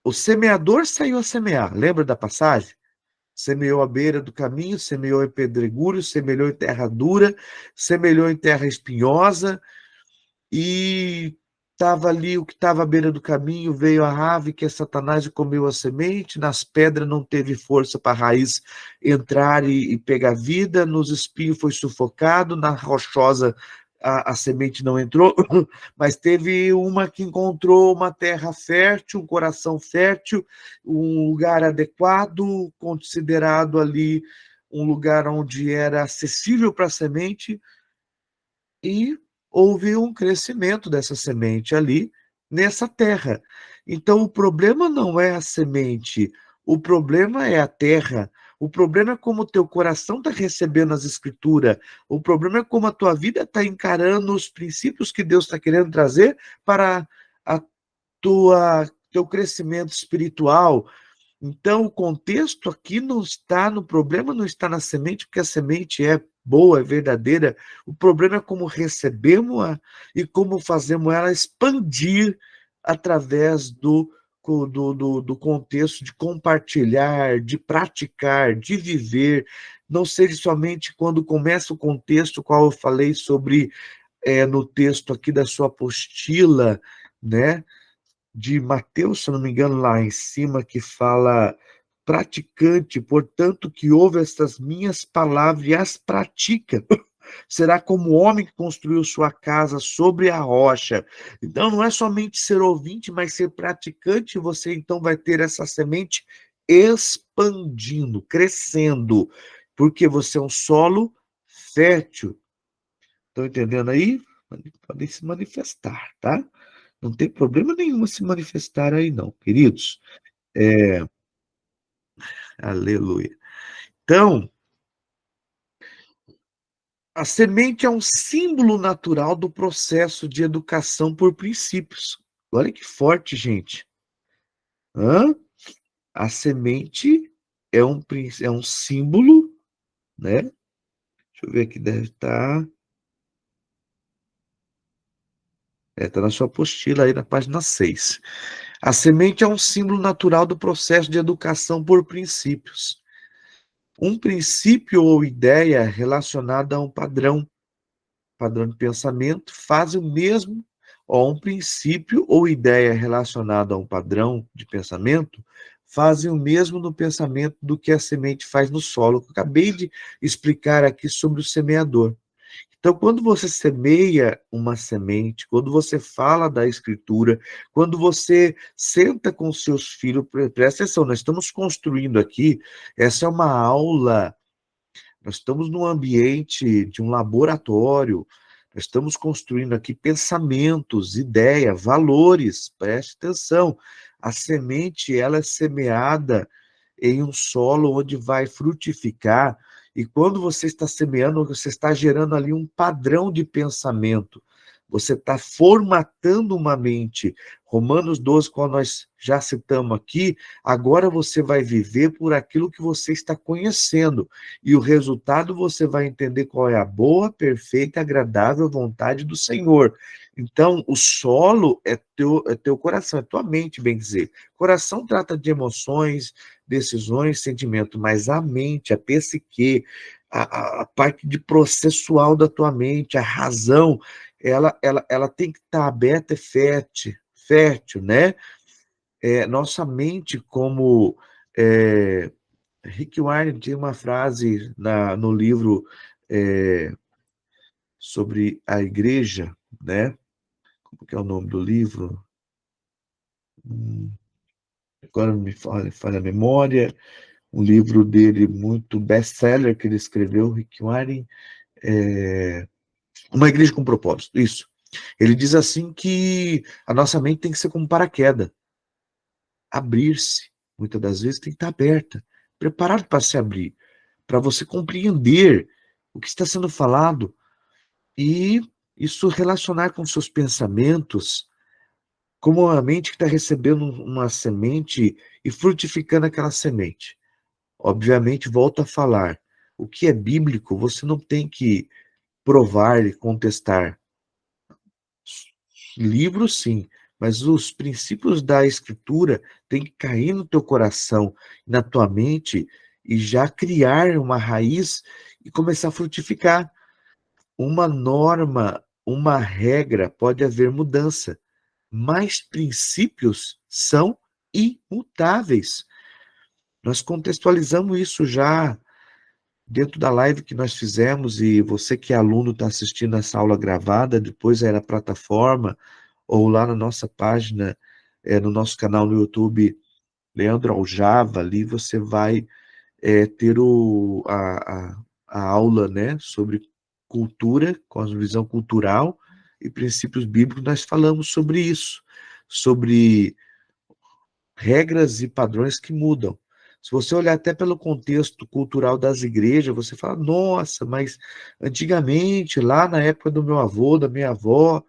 O semeador saiu a semear, lembra da passagem? Semeou à beira do caminho, semeou em pedregulho, semeou em terra dura, semeou em terra espinhosa, e estava ali o que estava à beira do caminho, veio a ave que é Satanás e comeu a semente, nas pedras não teve força para a raiz entrar e pegar vida, nos espinhos foi sufocado, na rochosa a semente não entrou, mas teve uma que encontrou uma terra fértil, um coração fértil, um lugar adequado, considerado ali um lugar onde era acessível para a semente, e houve um crescimento dessa semente ali nessa terra. Então, o problema não é a semente, o problema é a terra. O problema é como o teu coração está recebendo as escrituras. O problema é como a tua vida está encarando os princípios que Deus está querendo trazer para a teu crescimento espiritual. Então, o contexto aqui não está no problema, não está na semente, porque a semente é boa, é verdadeira. O problema é como recebemos-a e como fazemos ela expandir através do contexto de compartilhar, de praticar, de viver. Não seja somente quando começa o contexto, qual eu falei sobre no texto aqui da sua apostila, né? De Mateus, se não me engano, lá em cima, que fala praticante, portanto, que ouve estas minhas palavras e as pratica, será como o homem que construiu sua casa sobre a rocha. Então, não é somente ser ouvinte, mas ser praticante, você então vai ter essa semente expandindo, crescendo, porque você é um solo fértil. Estão entendendo aí? Podem se manifestar, tá? Não tem problema nenhum se manifestar aí, não, queridos. É, aleluia. Então, a semente é um símbolo natural do processo de educação por princípios. Olha que forte, gente. Hã? A semente é um símbolo, né? Deixa eu ver aqui, deve estar. Está na sua apostila aí na página 6. A semente é um símbolo natural do processo de educação por princípios. Um princípio ou ideia relacionada a um padrão de pensamento, faz o mesmo, ou um princípio ou ideia relacionada a um padrão de pensamento, fazem o mesmo no pensamento do que a semente faz no solo. Eu acabei de explicar aqui sobre o semeador. Então, quando você semeia uma semente, quando você fala da escritura, quando você senta com seus filhos, presta atenção, nós estamos construindo aqui, essa é uma aula, nós estamos num ambiente de um laboratório, nós estamos construindo aqui pensamentos, ideias, valores, preste atenção. A semente, ela é semeada em um solo onde vai frutificar, e quando você está semeando, você está gerando ali um padrão de pensamento, você está formatando uma mente. Romanos 12, qual nós já citamos aqui, agora você vai viver por aquilo que você está conhecendo, e o resultado você vai entender qual é a boa, perfeita, agradável vontade do Senhor. Então, o solo é teu coração, é tua mente, bem dizer. Coração trata de emoções, decisões, sentimento, mas a mente, a psique, a parte de processual da tua mente, a razão, ela tem que estar aberta e fértil, né? Nossa mente, como Rick Warren tem uma frase no livro sobre a igreja, né? Como que é o nome do livro? Agora me falha a memória. Um livro dele muito best-seller que ele escreveu, Rick Warren, Uma Igreja com Propósito, isso. Ele diz assim que a nossa mente tem que ser como paraquedas, abrir-se. muitas das vezes, tem que estar aberta, preparado para se abrir, para você compreender o que está sendo falado e isso relacionar com seus pensamentos, como a mente que está recebendo uma semente e frutificando aquela semente. Obviamente, volto a falar, o que é bíblico, você não tem que provar e contestar. Livro, sim, mas os princípios da escritura têm que cair no teu coração, na tua mente, e já criar uma raiz e começar a frutificar. Uma norma, uma regra, pode haver mudança, mas princípios são imutáveis. Nós contextualizamos isso já dentro da live que nós fizemos, e você que é aluno está assistindo essa aula gravada, depois aí na plataforma, ou lá na nossa página, no nosso canal no YouTube, Leandro Aljava, ali você vai ter a aula, né, sobre cultura, com a visão cultural e princípios bíblicos. Nós falamos sobre isso, sobre regras e padrões que mudam. Se você olhar até pelo contexto cultural das igrejas, você fala, nossa, mas antigamente, lá na época do meu avô, da minha avó,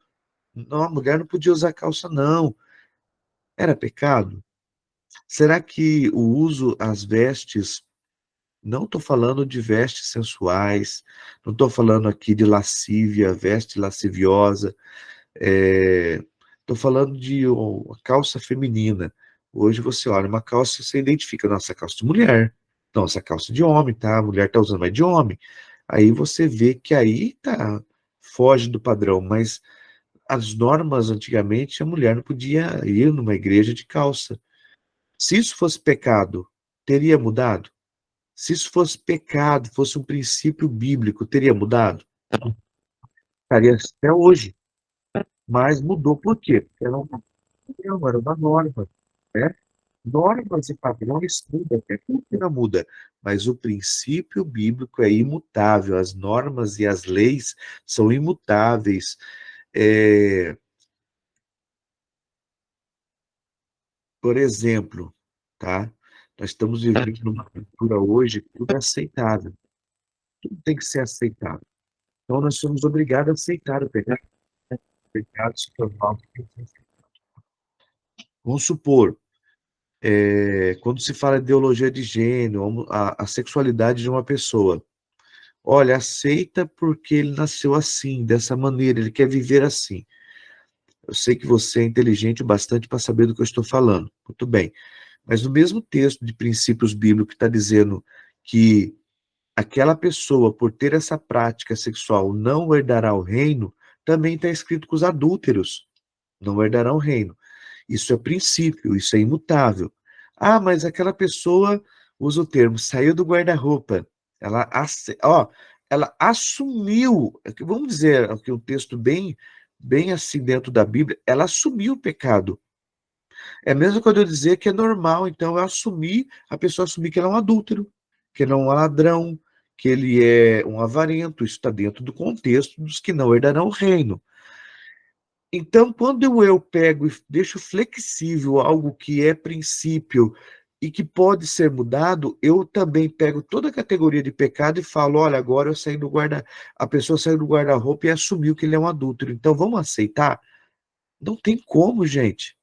não, a mulher não podia usar calça, não. Era pecado? Será que o uso, as vestes, não estou falando de vestes sensuais, não estou falando aqui de lascívia, veste lasciviosa, estou falando de uma calça feminina. Hoje você olha uma calça, você identifica, nossa, calça de mulher, nossa, calça de homem, tá? A mulher está usando, mais de homem. Aí você vê que aí tá, foge do padrão, mas as normas antigamente, a mulher não podia ir numa igreja de calça. Se isso fosse pecado, teria mudado? Se isso fosse pecado, fosse um princípio bíblico, teria mudado? Estaria até hoje. Mas mudou por quê? Porque era uma norma, né? Normas e padrões mudam, até cultura muda, mas o princípio bíblico é imutável, as normas e as leis são imutáveis. É, por exemplo, tá? Nós estamos vivendo numa cultura hoje que tudo é aceitável, tudo tem que ser aceitável. Então nós somos obrigados a aceitar o pecado, né? O pecado se tornar algo que tem que ser. Vamos supor, quando se fala de ideologia de gênero, a sexualidade de uma pessoa. Olha, aceita porque ele nasceu assim, dessa maneira, ele quer viver assim. Eu sei que você é inteligente o bastante para saber do que eu estou falando. Muito bem. Mas no mesmo texto de princípios bíblicos que está dizendo que aquela pessoa, por ter essa prática sexual, não herdará o reino, também está escrito que os adúlteros não herdarão o reino. Isso é princípio, isso é imutável. Ah, mas aquela pessoa, usa o termo, saiu do guarda-roupa. Ela, ó, ela assumiu, vamos dizer aqui um texto bem assim dentro da Bíblia, ela assumiu o pecado. É a mesma coisa eu dizer que é normal, então eu assumir, a pessoa assumir que ele é um adúltero, que ele é um ladrão, que ele é um avarento, isso está dentro do contexto dos que não herdarão o reino. Então, quando eu pego e deixo flexível algo que é princípio e que pode ser mudado, eu também pego toda a categoria de pecado e falo, olha, agora eu saí do guarda, a pessoa saiu do guarda-roupa e assumiu que ele é um adúltero. Então, vamos aceitar? Não tem como, gente.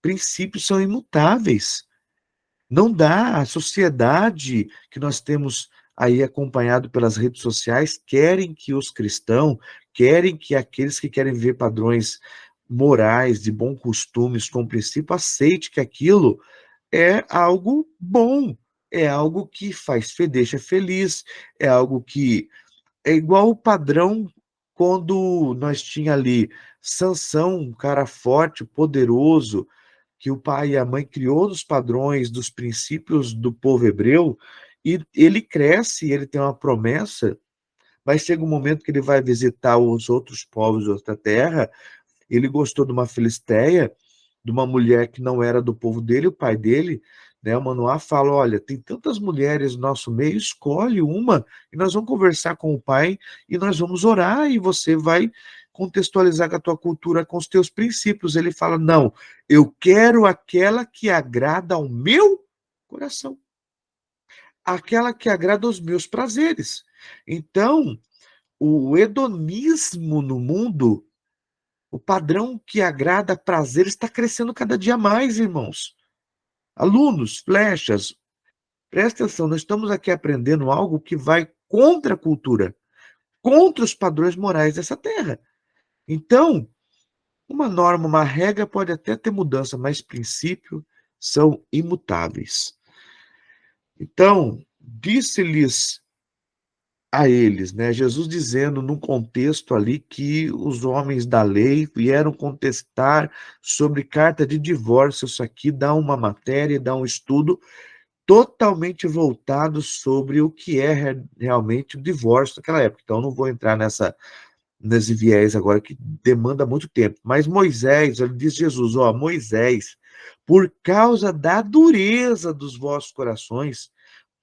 Princípios são imutáveis. Não dá. A sociedade que nós temos aí acompanhado pelas redes sociais querem que os cristãos, querem que aqueles que querem ver padrões morais, de bons costumes, com princípio, aceite que aquilo é algo bom, é algo que deixa feliz, é algo que é igual o padrão quando nós tinha ali Sansão, um cara forte, poderoso, que o pai e a mãe criou nos padrões, dos princípios do povo hebreu, e ele cresce, ele tem uma promessa, mas chega um momento que ele vai visitar os outros povos de outra terra, ele gostou de uma filisteia, de uma mulher que não era do povo dele, o pai dele, né, o Manoá fala, olha, tem tantas mulheres no nosso meio, escolhe uma, e nós vamos conversar com o pai, e nós vamos orar, e você vai contextualizar com a tua cultura, com os teus princípios. Ele fala, não, eu quero aquela que agrada ao meu coração. Aquela que agrada aos meus prazeres. Então, o hedonismo no mundo, o padrão que agrada prazeres está crescendo cada dia mais, irmãos. Alunos, flechas, presta atenção, nós estamos aqui aprendendo algo que vai contra a cultura, contra os padrões morais dessa terra. Então, uma norma, uma regra pode até ter mudança, mas princípios são imutáveis. Então, disse-lhes a eles, né? Jesus dizendo num contexto ali que os homens da lei vieram contestar sobre carta de divórcio. Isso aqui dá uma matéria, dá um estudo totalmente voltado sobre o que é realmente o divórcio naquela época. Então, não vou entrar nesse viés agora que demanda muito tempo. Mas Moisés, ele diz Jesus, ó, Moisés, por causa da dureza dos vossos corações,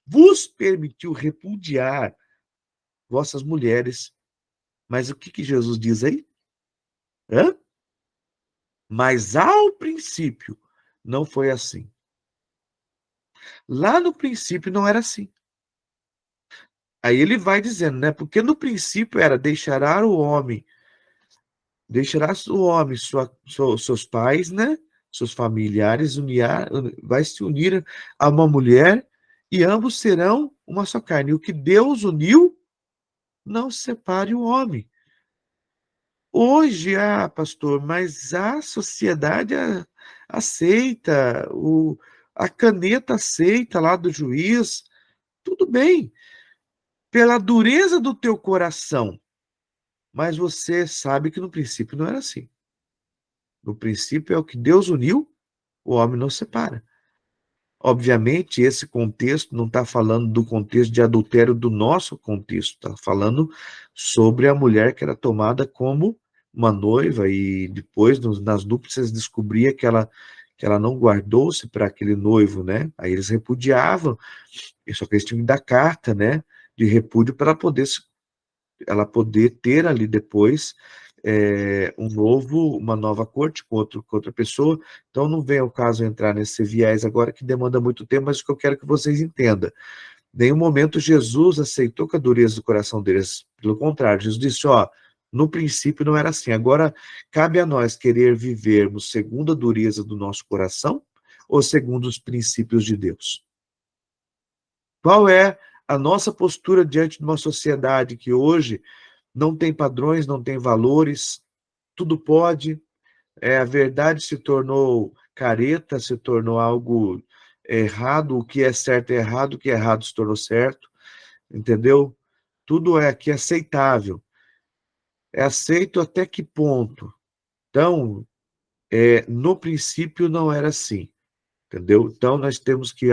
vos permitiu repudiar vossas mulheres. Mas o que Jesus diz aí? Hã? Mas ao princípio não foi assim. Lá no princípio não era assim. Aí ele vai dizendo, né? Porque no princípio era deixará o homem seus pais, né? Seus familiares, vai se unir a uma mulher e ambos serão uma só carne. O que Deus uniu, não separe o homem. Hoje, pastor, mas a sociedade aceita, a caneta aceita lá do juiz, tudo bem, pela dureza do teu coração, mas você sabe que no princípio não era assim. No princípio é o que Deus uniu, o homem não separa. Obviamente, esse contexto não está falando do contexto de adultério do nosso contexto, está falando sobre a mulher que era tomada como uma noiva e depois, nas núpcias, descobria que ela não guardou-se para aquele noivo, né? Aí eles repudiavam, só que eles tinham que dar carta, né, de repúdio para ela poder ter ali depois uma nova corte com outra pessoa. Então não vem ao caso entrar nesse viés agora que demanda muito tempo, mas o que eu quero que vocês entendam. Em nenhum momento Jesus aceitou com a dureza do coração deles. Pelo contrário, Jesus disse, ó, no princípio não era assim. Agora, cabe a nós querer vivermos segundo a dureza do nosso coração ou segundo os princípios de Deus? Qual é a nossa postura diante de uma sociedade que hoje não tem padrões, não tem valores, tudo pode, a verdade se tornou careta, se tornou algo errado, o que é certo é errado, o que é errado se tornou certo, entendeu? Tudo é aqui aceitável. É aceito até que ponto? Então, no princípio não era assim, entendeu? Então, nós temos que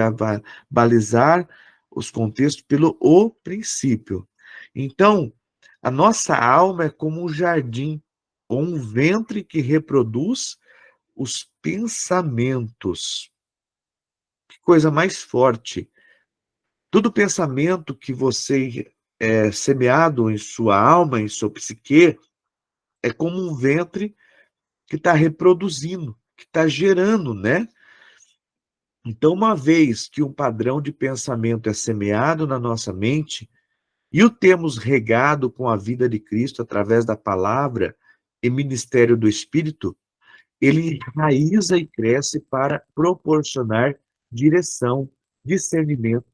balizar os contextos pelo o princípio. Então, a nossa alma é como um jardim, ou um ventre que reproduz os pensamentos. Que coisa mais forte. Todo pensamento que você semeado em sua alma, em sua psique, é como um ventre que está reproduzindo, que está gerando, né? Então, uma vez que um padrão de pensamento é semeado na nossa mente, e o temos regado com a vida de Cristo através da palavra e ministério do Espírito, ele enraiza e cresce para proporcionar direção, discernimento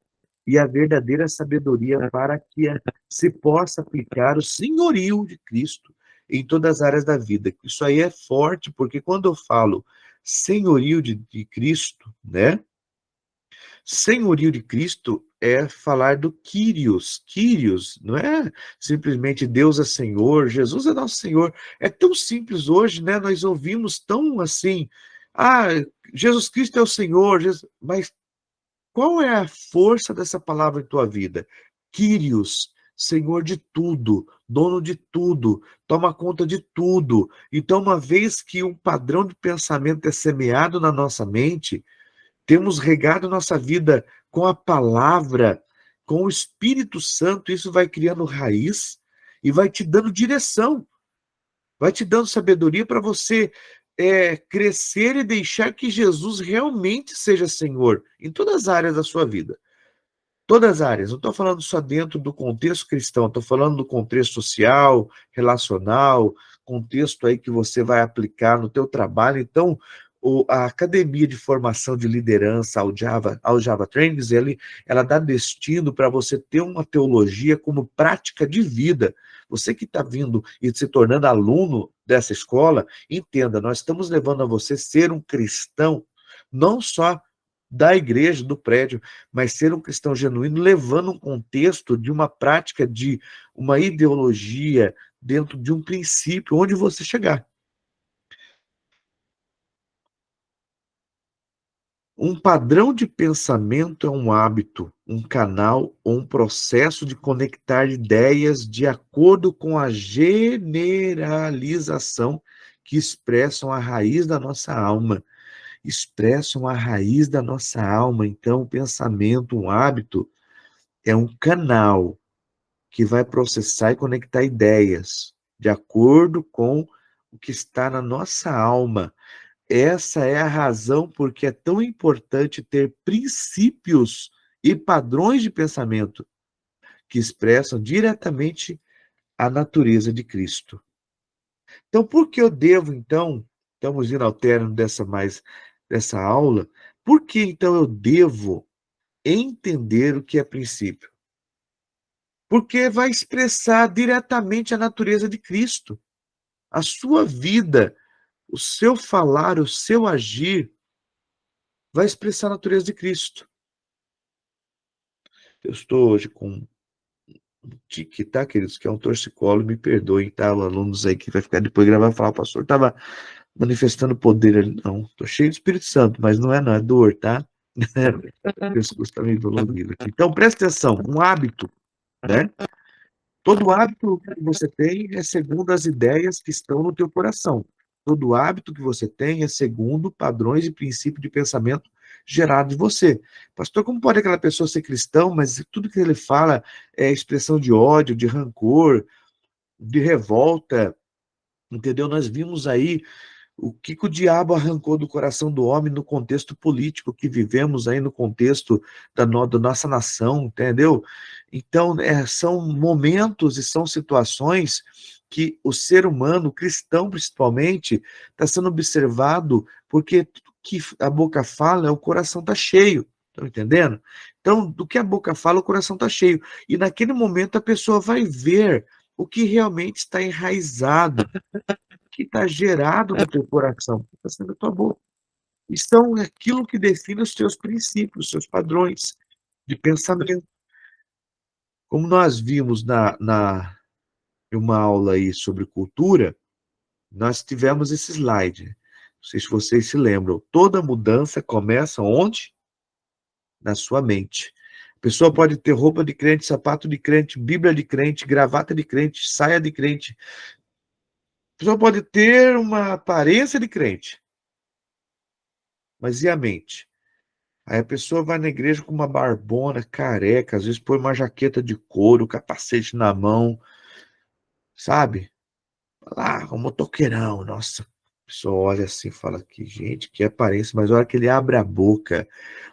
e a verdadeira sabedoria para que se possa aplicar o senhorio de Cristo em todas as áreas da vida. Isso aí é forte, porque quando eu falo senhorio de Cristo, né? Senhorio de Cristo é falar do Kyrios. Kyrios não é simplesmente Deus é Senhor, Jesus é nosso Senhor. É tão simples hoje, né? Nós ouvimos tão assim, Jesus Cristo é o Senhor, mas qual é a força dessa palavra em tua vida? Kyrios, Senhor de tudo, dono de tudo, toma conta de tudo. Então, uma vez que um padrão de pensamento é semeado na nossa mente, temos regado nossa vida com a palavra, com o Espírito Santo, isso vai criando raiz e vai te dando direção, vai te dando sabedoria para você crescer e deixar que Jesus realmente seja Senhor em todas as áreas da sua vida. Todas as áreas, não estou falando só dentro do contexto cristão, estou falando do contexto social, relacional, contexto aí que você vai aplicar no teu trabalho. Então, a academia de formação de liderança, ao Java Trainings, ela dá destino para você ter uma teologia como prática de vida. Você que está vindo e se tornando aluno dessa escola, entenda, nós estamos levando a você ser um cristão, não só da igreja, do prédio, mas ser um cristão genuíno, levando um contexto de uma prática, de uma ideologia, dentro de um princípio, onde você chegar. Um padrão de pensamento é um hábito, um canal ou um processo de conectar ideias de acordo com a generalização que expressam a raiz da nossa alma. Expressam a raiz da nossa alma. Então, o pensamento, um hábito, é um canal que vai processar e conectar ideias de acordo com o que está na nossa alma. Essa é a razão porque é tão importante ter princípios e padrões de pensamento que expressam diretamente a natureza de Cristo. Então, por que eu devo, então, estamos indo ao término dessa aula, por que então eu devo entender o que é princípio? Porque vai expressar diretamente a natureza de Cristo. A sua vida, o seu falar, o seu agir, vai expressar a natureza de Cristo. Eu estou hoje com um tique, tá, queridos? Que é um torcicolo, me perdoem, tá? Alunos aí que vai ficar depois gravar e falar, o pastor estava manifestando poder ali. Não, estou cheio do Espírito Santo, mas não é dor, tá? O pescoço está meio dolorido aqui. Então, presta atenção, um hábito, né? Todo hábito que você tem é segundo as ideias que estão no teu coração. Todo hábito que você tem é segundo padrões e princípios de pensamento gerados de você. Pastor, como pode aquela pessoa ser cristão, mas tudo que ele fala é expressão de ódio, de rancor, de revolta, entendeu? Nós vimos aí o que o diabo arrancou do coração do homem no contexto político que vivemos aí, no contexto da nossa nação, entendeu? Então, são momentos e são situações que o ser humano, o cristão principalmente, está sendo observado porque tudo que a boca fala, o coração está cheio. Estão entendendo? Então, do que a boca fala, o coração está cheio. E naquele momento a pessoa vai ver o que realmente está enraizado, que está gerado no teu coração, que está sendo a tua boca. São aquilo que define os teus princípios, os seus padrões de pensamento. Como nós vimos em uma aula aí sobre cultura, nós tivemos esse slide. Não sei se vocês se lembram. Toda mudança começa onde? Na sua mente. A pessoa pode ter roupa de crente, sapato de crente, bíblia de crente, gravata de crente, saia de crente. A pessoa pode ter uma aparência de crente, mas e a mente? Aí a pessoa vai na igreja com uma barbona, careca, às vezes põe uma jaqueta de couro, capacete na mão, sabe? Lá, um motoqueirão, nossa. A pessoa olha assim e fala que, gente, que aparência, mas a hora que ele abre a boca,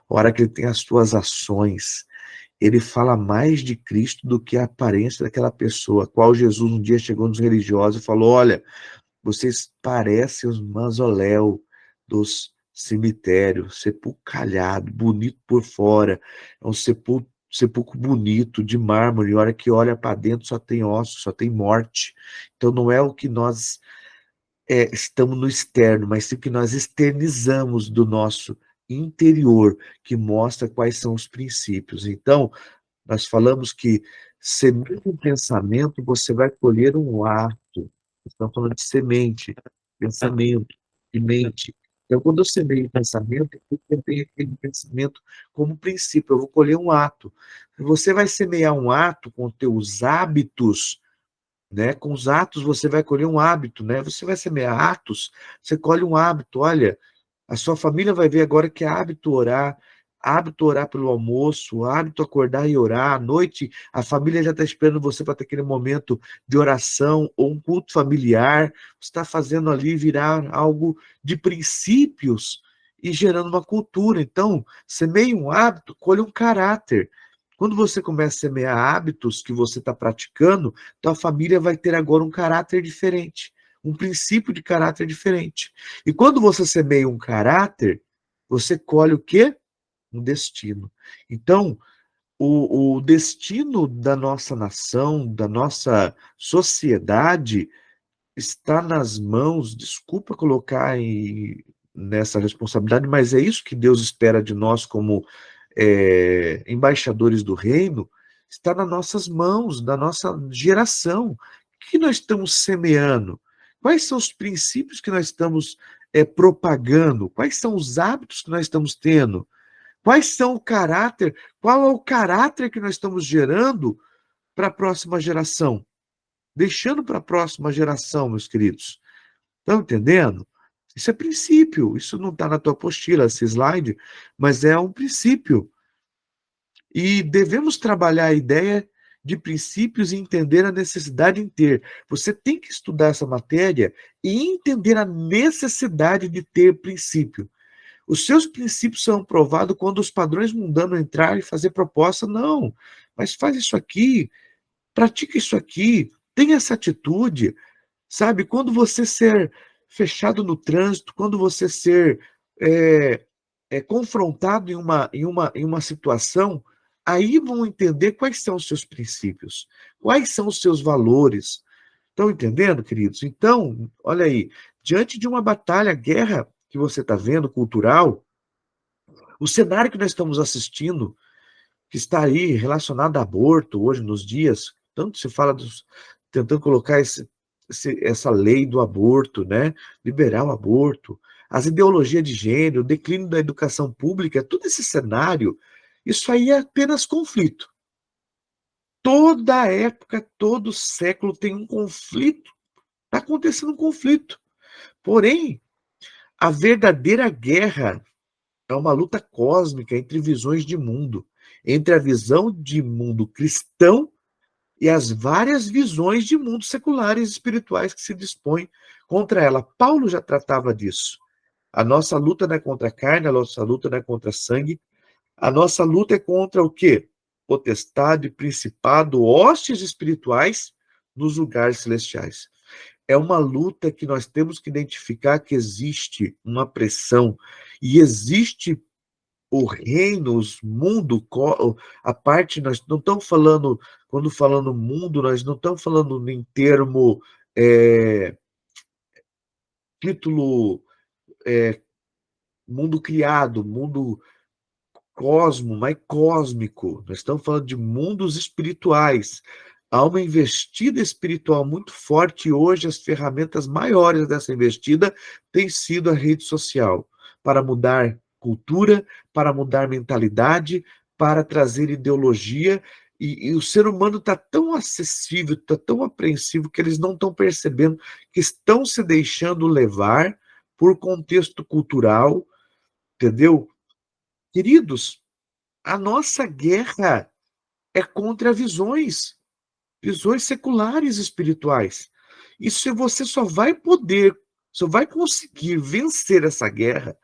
a hora que ele tem as suas ações, ele fala mais de Cristo do que a aparência daquela pessoa, a qual Jesus um dia chegou nos religiosos e falou, olha, vocês parecem os mausoléus dos cemitérios, sepulcalhado, bonito por fora, é um sepulcro bonito, de mármore, e a hora que olha para dentro só tem ossos, só tem morte. Então não é o que nós estamos no externo, mas sim o que nós externizamos do nosso interior, que mostra quais são os princípios. Então, nós falamos que semeia um pensamento, você vai colher um ato. Estamos falando de semente, pensamento, de mente. Então, quando eu semeio pensamento, eu tenho aquele pensamento como princípio, eu vou colher um ato. Você vai semear um ato com teus hábitos, né? Com os atos você vai colher um hábito, né? Você vai semear atos, você colhe um hábito. Olha, a sua família vai ver agora que é hábito orar, hábito orar pelo almoço, hábito acordar e orar. À noite, a família já está esperando você para ter aquele momento de oração ou um culto familiar. Você está fazendo ali virar algo de princípios e gerando uma cultura. Então, semeie um hábito, colhe um caráter. Quando você começa a semear hábitos que você está praticando, tua família vai ter agora um caráter diferente, um princípio de caráter diferente. E quando você semeia um caráter, você colhe o quê? Um destino. Então, o destino da nossa nação, da nossa sociedade, está nas mãos, desculpa colocar nessa responsabilidade, mas é isso que Deus espera de nós como embaixadores do reino, está nas nossas mãos, da nossa geração. O que nós estamos semeando? Quais são os princípios que nós estamos propagando? Quais são os hábitos que nós estamos tendo? Quais são o caráter? Qual é o caráter que nós estamos gerando para a próxima geração? Deixando para a próxima geração, meus queridos. Estão entendendo? Isso é princípio. Isso não está na tua apostila, esse slide, mas é um princípio. E devemos trabalhar a ideia de princípios e entender a necessidade em ter. Você tem que estudar essa matéria e entender a necessidade de ter princípio. Os seus princípios são provados quando os padrões mundanos entrarem e fazer proposta. Não, mas faz isso aqui, pratica isso aqui, tenha essa atitude, sabe? Quando você ser fechado no trânsito, quando você ser confrontado em uma situação, aí vão entender quais são os seus princípios, quais são os seus valores. Estão entendendo, queridos? Então, olha aí, diante de uma batalha, guerra que você está vendo, cultural, o cenário que nós estamos assistindo, que está aí relacionado a aborto hoje nos dias, tanto se fala tentando colocar essa lei do aborto, né? Liberar o aborto, as ideologias de gênero, o declínio da educação pública, todo esse cenário, isso aí é apenas conflito. Toda época, todo século tem um conflito. Está acontecendo um conflito. Porém, a verdadeira guerra é uma luta cósmica entre visões de mundo, entre a visão de mundo cristão e as várias visões de mundos seculares e espirituais que se dispõem contra ela. Paulo já tratava disso. A nossa luta não é contra a carne, a nossa luta não é contra sangue, a nossa luta é contra o quê? Potestade, principado, hostes espirituais nos lugares celestiais. É uma luta que nós temos que identificar que existe uma pressão e existe o reino, os mundo, a parte, nós não estamos falando, quando falando mundo, nós não estamos falando em termo título mundo criado, mundo cosmo, mas cósmico. Nós estamos falando de mundos espirituais. Há uma investida espiritual muito forte e hoje as ferramentas maiores dessa investida têm sido a rede social para mudar cultura, para mudar mentalidade, para trazer ideologia. E o ser humano está tão acessível, está tão apreensivo que eles não estão percebendo que estão se deixando levar por contexto cultural, entendeu? Queridos, a nossa guerra é contra visões seculares espirituais. Isso você só vai conseguir vencer essa guerra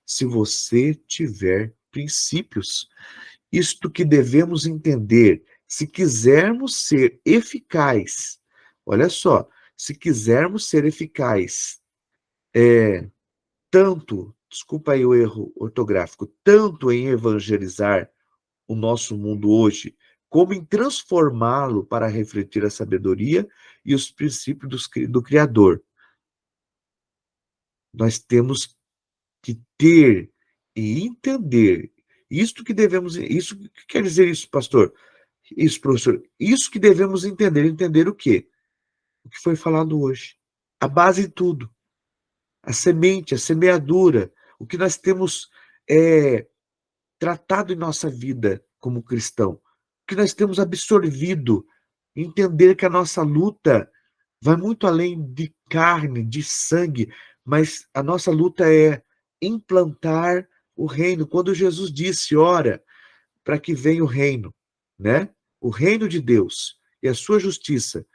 se você tiver princípios. Isto que devemos entender, se quisermos ser eficazes, olha só, se quisermos ser eficazes, tanto, desculpa aí o erro ortográfico, tanto em evangelizar o nosso mundo hoje, como em transformá-lo para refletir a sabedoria e os princípios do Criador. Nós temos que ter e entender isso que devemos. Isso que quer dizer isso, pastor? Isso, professor. Isso que devemos entender. Entender o quê? O que foi falado hoje. A base de tudo. A semente, a semeadura. O que nós temos tratado em nossa vida como cristão. O que nós temos absorvido. Entender que a nossa luta vai muito além de carne, de sangue, mas a nossa luta é implantar O reino, quando Jesus disse, ora, para que venha o reino, né? O reino de Deus e a sua justiça.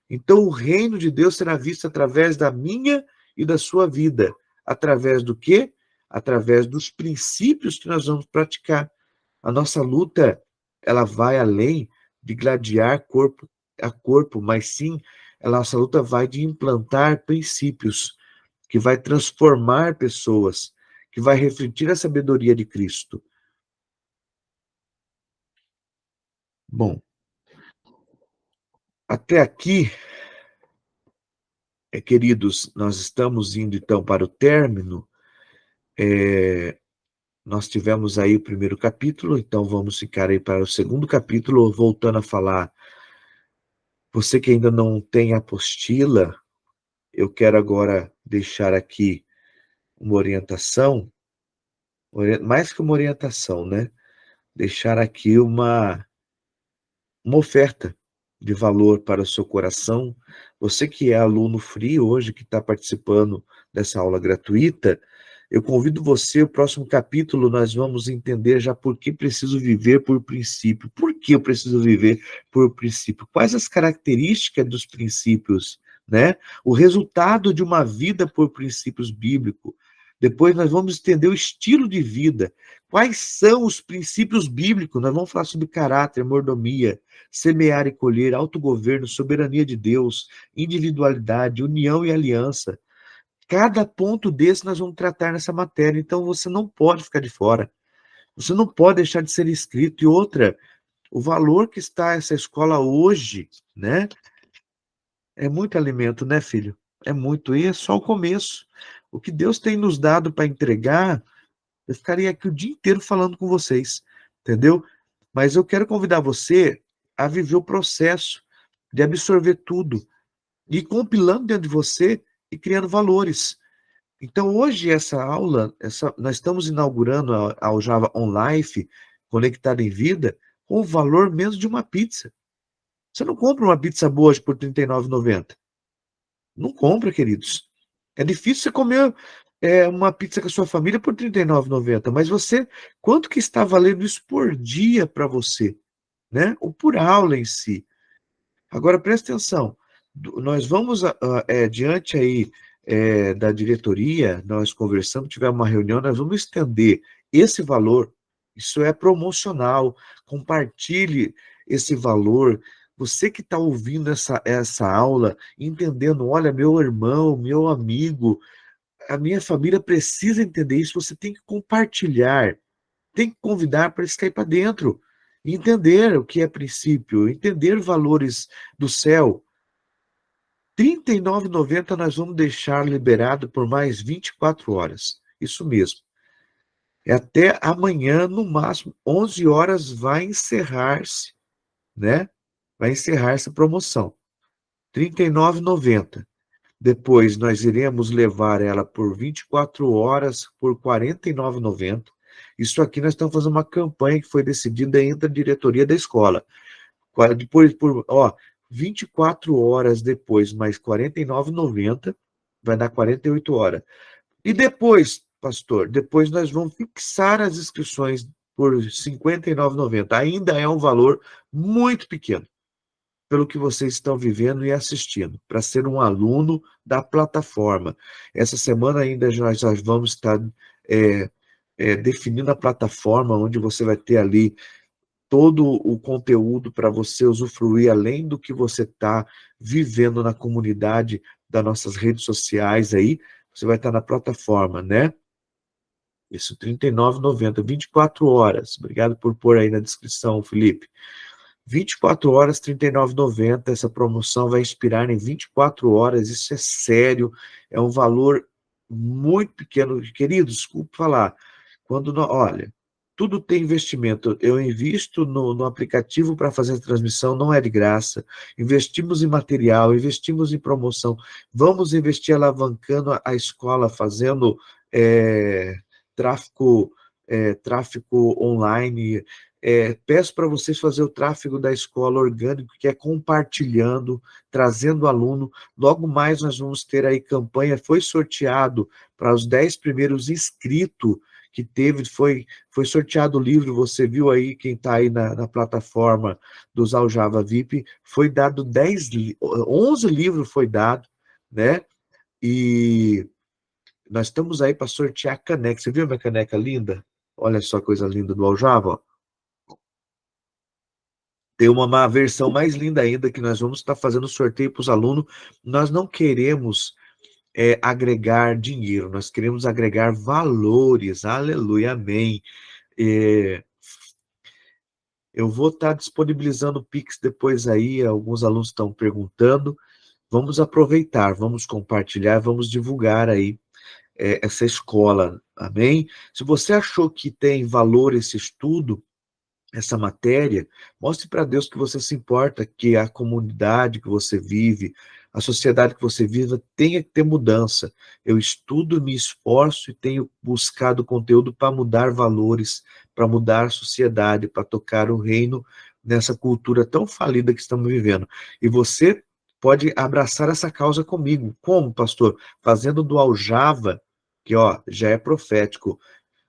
Então, o reino de Deus será visto através da minha e da sua vida. Através do quê? Através dos princípios que nós vamos praticar. A nossa luta, ela vai além de gladiar corpo a corpo, mas sim, a nossa luta vai de implantar princípios que vai transformar pessoas, que vai refletir a sabedoria de Cristo. Bom, até aqui, queridos, nós estamos indo então para o término. Nós tivemos aí o primeiro capítulo, então vamos ficar aí para o segundo capítulo, voltando a falar. Você que ainda não tem apostila, eu quero agora deixar aqui uma orientação, mais que uma orientação, né? Deixar aqui uma oferta de valor para o seu coração. Você que é aluno free hoje, que está participando dessa aula gratuita, eu convido você, o próximo capítulo, nós vamos entender já por que preciso viver por princípio. Por que eu preciso viver por princípio? Quais as características dos princípios, né? O resultado de uma vida por princípios bíblicos. Depois nós vamos entender o estilo de vida. Quais são os princípios bíblicos? Nós vamos falar sobre caráter, mordomia, semear e colher, autogoverno, soberania de Deus, individualidade, união e aliança. Cada ponto desse nós vamos tratar nessa matéria, então você não pode ficar de fora. Você não pode deixar de ser inscrito. E outra, o valor que está essa escola hoje, né? É muito alimento, né, filho? É muito, e é só o começo. O que Deus tem nos dado para entregar, eu ficaria aqui o dia inteiro falando com vocês, entendeu? Mas eu quero convidar você a viver o processo de absorver tudo e compilando dentro de você e criando valores. Então, hoje, essa aula, nós estamos inaugurando a Aljava On Life, conectada em vida, com o valor menos de uma pizza. Você não compra uma pizza boa hoje por R$ 39,90. Não compra, queridos. É difícil você comer uma pizza com a sua família por R$ 39,90, mas você, quanto que está valendo isso por dia para você, né? Ou por aula em si? Agora, presta atenção, nós vamos, diante aí da diretoria, nós conversamos, tivemos uma reunião, nós vamos estender esse valor, isso é promocional, compartilhe esse valor. Você que está ouvindo essa aula, entendendo, olha, meu irmão, meu amigo, a minha família precisa entender isso, você tem que compartilhar, tem que convidar para eles cair para dentro, entender o que é princípio, entender valores do céu. R$ 39,90 nós vamos deixar liberado por mais 24 horas. Isso mesmo. É até amanhã, no máximo, 11 horas vai encerrar-se, né? Vai encerrar essa promoção. R$ 39,90. Depois nós iremos levar ela por 24 horas por R$ 49,90. Isso aqui nós estamos fazendo uma campanha que foi decidida entre a diretoria da escola. Depois, 24 horas depois, mais R$ 49,90, vai dar 48 horas. E depois, pastor, depois nós vamos fixar as inscrições por R$ 59,90. Ainda é um valor muito pequeno, pelo que vocês estão vivendo e assistindo, para ser um aluno da plataforma. Essa semana ainda nós vamos estar definindo a plataforma, onde você vai ter ali todo o conteúdo para você usufruir, além do que você está vivendo na comunidade das nossas redes sociais aí, você vai estar na plataforma, né? Isso, R$ 39,90, 24 horas. Obrigado por pôr aí na descrição, Felipe. 24 horas, R$ 39,90. Essa promoção vai expirar em 24 horas. Isso é sério. É um valor muito pequeno. Querido, desculpe falar. Olha, tudo tem investimento. Eu invisto no aplicativo para fazer a transmissão, não é de graça. Investimos em material, investimos em promoção. Vamos investir alavancando a escola, fazendo tráfego, tráfego online. Peço para vocês fazer o tráfego da escola orgânico, que é compartilhando, trazendo aluno. Logo mais nós vamos ter aí campanha, foi sorteado para os 10 primeiros inscritos, que teve, foi sorteado o livro, você viu aí, quem está aí na plataforma dos Aljava VIP, foi dado 11 livros foi dado, né? E nós estamos aí para sortear a caneca. Você viu a minha caneca linda? Olha só a coisa linda do Aljava, ó. Tem uma versão mais linda ainda que nós vamos estar fazendo sorteio para os alunos. Nós não queremos agregar dinheiro, nós queremos agregar valores. Aleluia, amém. É, eu vou estar disponibilizando o Pix depois aí, alguns alunos estão perguntando. Vamos aproveitar, vamos compartilhar, vamos divulgar aí essa escola, amém? Se você achou que tem valor esse estudo, essa matéria, mostre para Deus que você se importa, que a comunidade que você vive, a sociedade que você vive, tenha que ter mudança. Eu estudo, me esforço e tenho buscado conteúdo para mudar valores, para mudar a sociedade, para tocar o reino nessa cultura tão falida que estamos vivendo. E você pode abraçar essa causa comigo. Como, pastor? Fazendo do aljava, que ó, já é profético,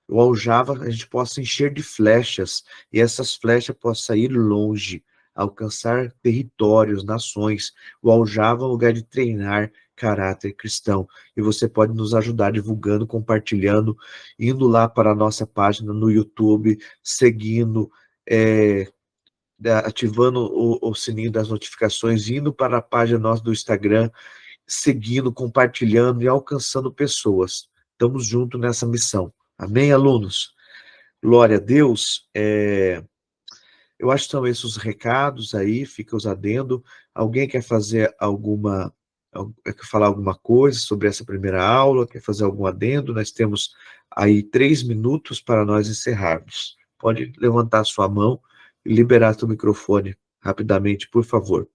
o aljava a gente possa encher de flechas, e essas flechas possam ir longe, alcançar territórios, nações. O aljava é um lugar de treinar caráter cristão. E você pode nos ajudar divulgando, compartilhando, indo lá para a nossa página no YouTube, seguindo, é, ativando o sininho das notificações, indo para a página nossa do Instagram, seguindo, compartilhando e alcançando pessoas. Estamos juntos nessa missão. Amém, alunos? Glória a Deus. Eu acho que são esses os recados aí, fica os adendo. Alguém quer fazer quer falar alguma coisa sobre essa primeira aula? Quer fazer algum adendo? Nós temos aí 3 minutos para nós encerrarmos. Pode levantar sua mão e liberar seu microfone rapidamente, por favor.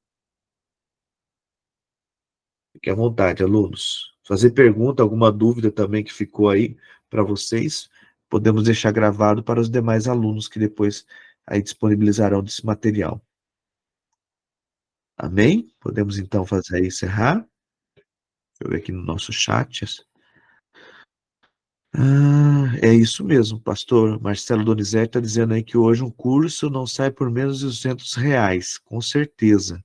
Fique à vontade, alunos. Fazer pergunta, alguma dúvida também que ficou aí para vocês, podemos deixar gravado para os demais alunos que depois aí disponibilizarão desse material. Amém? Podemos então fazer aí, encerrar. Deixa eu ver aqui no nosso chat. É isso mesmo, pastor Marcelo Donizete está dizendo aí que hoje um curso não sai por menos de R$ 200, com certeza.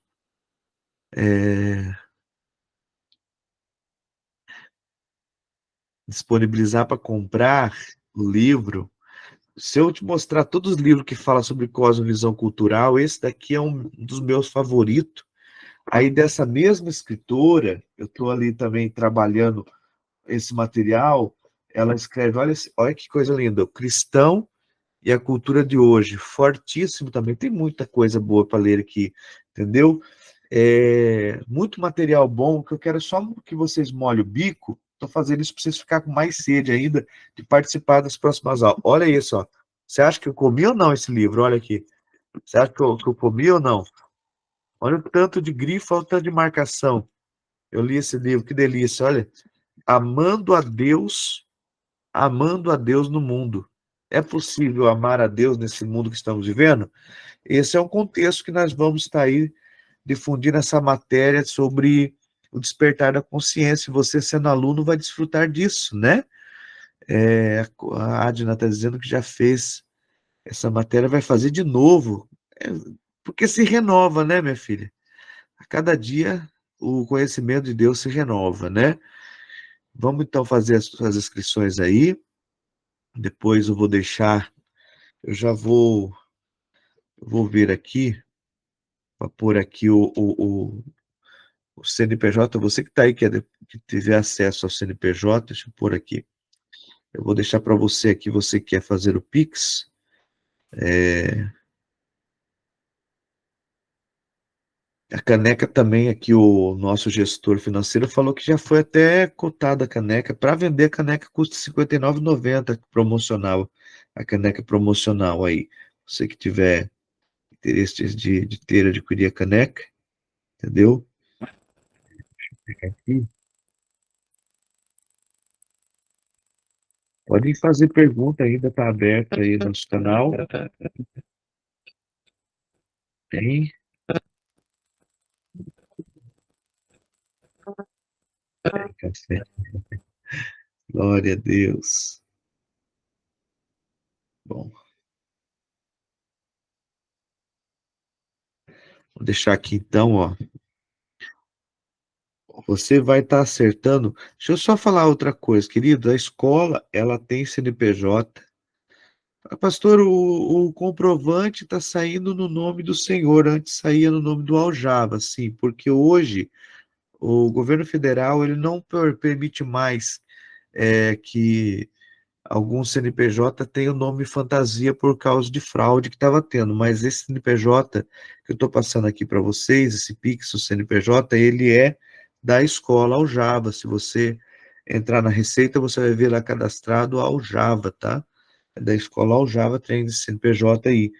Disponibilizar para comprar o livro. Se eu te mostrar todos os livros que falam sobre cosmovisão cultural, esse daqui é um dos meus favoritos. Aí dessa mesma escritora, eu estou ali também trabalhando esse material, ela escreve, olha que coisa linda, o cristão e a cultura de hoje, fortíssimo também, tem muita coisa boa para ler aqui, entendeu? Muito material bom, que eu quero só que vocês molhem o bico, estou fazendo isso para vocês ficarem com mais sede ainda de participar das próximas aulas. Olha isso, ó. Você acha que eu comi ou não esse livro? Olha aqui. Você acha que eu comi ou não? Olha o tanto de grifo, olha o tanto de marcação. Eu li esse livro, que delícia, olha. Amando a Deus no mundo. É possível amar a Deus nesse mundo que estamos vivendo? Esse é um contexto que nós vamos estar aí difundindo essa matéria sobre o despertar da consciência. Você, sendo aluno, vai desfrutar disso, né? A Adna está dizendo que já fez essa matéria, vai fazer de novo, porque se renova, né, minha filha? A cada dia o conhecimento de Deus se renova, né? Vamos então fazer as inscrições aí. Depois eu vou deixar, eu já vou ver aqui, para pôr aqui o CNPJ. Você que está aí, que tiver acesso ao CNPJ, deixa eu pôr aqui. Eu vou deixar para você aqui, você que quer fazer o Pix. A caneca também, aqui o nosso gestor financeiro falou que já foi até cotada a caneca. Para vender a caneca custa R$ 59,90 promocional. A caneca promocional aí. Você que tiver interesse de ter, adquirir a caneca, entendeu? Aqui. Podem fazer pergunta ainda, está aberto aí no nosso canal. Tem. Café. Glória a Deus. Bom, vou deixar aqui então, ó. Você vai estar acertando. Deixa eu só falar outra coisa, querido. A escola, ela tem CNPJ. Ah, pastor, o comprovante está saindo no nome do Senhor. Antes saía no nome do Aljava, sim, porque hoje o governo federal ele não permite mais que algum CNPJ tem o nome fantasia por causa de fraude que estava tendo, mas esse CNPJ que eu estou passando aqui para vocês, esse Pix, o CNPJ, ele é da escola Aljava. Se você entrar na Receita, você vai ver lá cadastrado Aljava, tá? É da escola Aljava, tem esse CNPJ aí.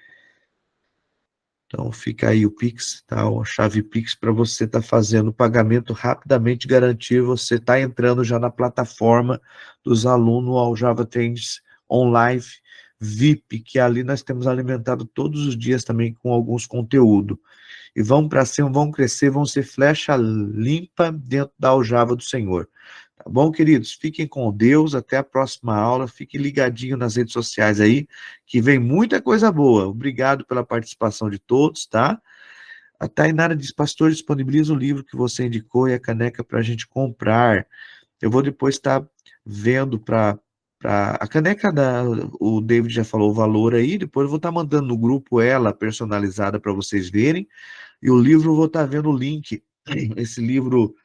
Então fica aí o Pix, tá? A chave Pix para você estar fazendo o pagamento rapidamente, garantir você está entrando já na plataforma dos alunos ao Java Trends Online VIP, que ali nós temos alimentado todos os dias também com alguns conteúdos. E vamos para cima, vamos crescer, vão ser flecha limpa dentro da aljava do Senhor. Tá bom, queridos? Fiquem com Deus, até a próxima aula, fiquem ligadinhos nas redes sociais aí, que vem muita coisa boa. Obrigado pela participação de todos, tá? A Tainara diz, pastor, disponibiliza o livro que você indicou e a caneca para a gente comprar. Eu vou depois estar vendo para a caneca o David já falou o valor aí, depois eu vou estar mandando no grupo ela personalizada para vocês verem, e o livro eu vou estar vendo o link. Esse livro,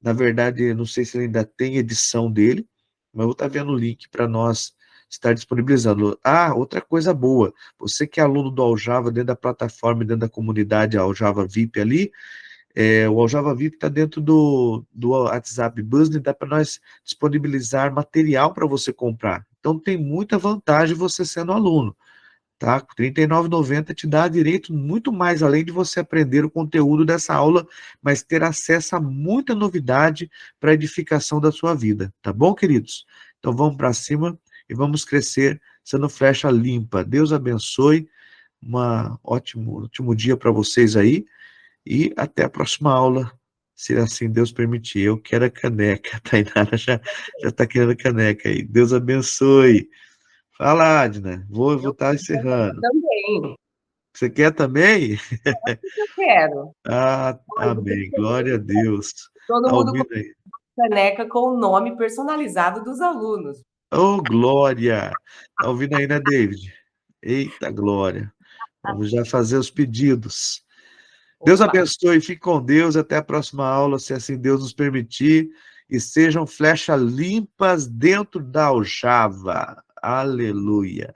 na verdade, não sei se ele ainda tem edição dele, mas eu vou estar vendo o link para nós estar disponibilizando. Ah, outra coisa boa, você que é aluno do Aljava, dentro da plataforma, dentro da comunidade Aljava VIP ali, o Aljava VIP está dentro do WhatsApp Business, dá para nós disponibilizar material para você comprar. Então tem muita vantagem você sendo aluno, tá? R$ 39,90 te dá direito muito mais, além de você aprender o conteúdo dessa aula, mas ter acesso a muita novidade para a edificação da sua vida, tá bom, queridos? Então vamos para cima e vamos crescer sendo flecha limpa. Deus abençoe, ótimo dia para vocês aí e até a próxima aula, se assim Deus permitir. Eu quero a caneca, a Tainara já está querendo a caneca aí. Deus abençoe. Fala, Adna. Vou estar encerrando. Também. Você quer também? Eu quero. Ah, amém. Glória a Deus. Todo Tá mundo com ouvindo aí? caneca com o nome personalizado dos alunos. Ô, glória! Tá ouvindo aí, né, David? Eita, glória. Vamos já fazer os pedidos. Deus Opa. abençoe, fique com Deus, até a próxima aula, se assim Deus nos permitir, e sejam flechas limpas dentro da aljava. Aleluia.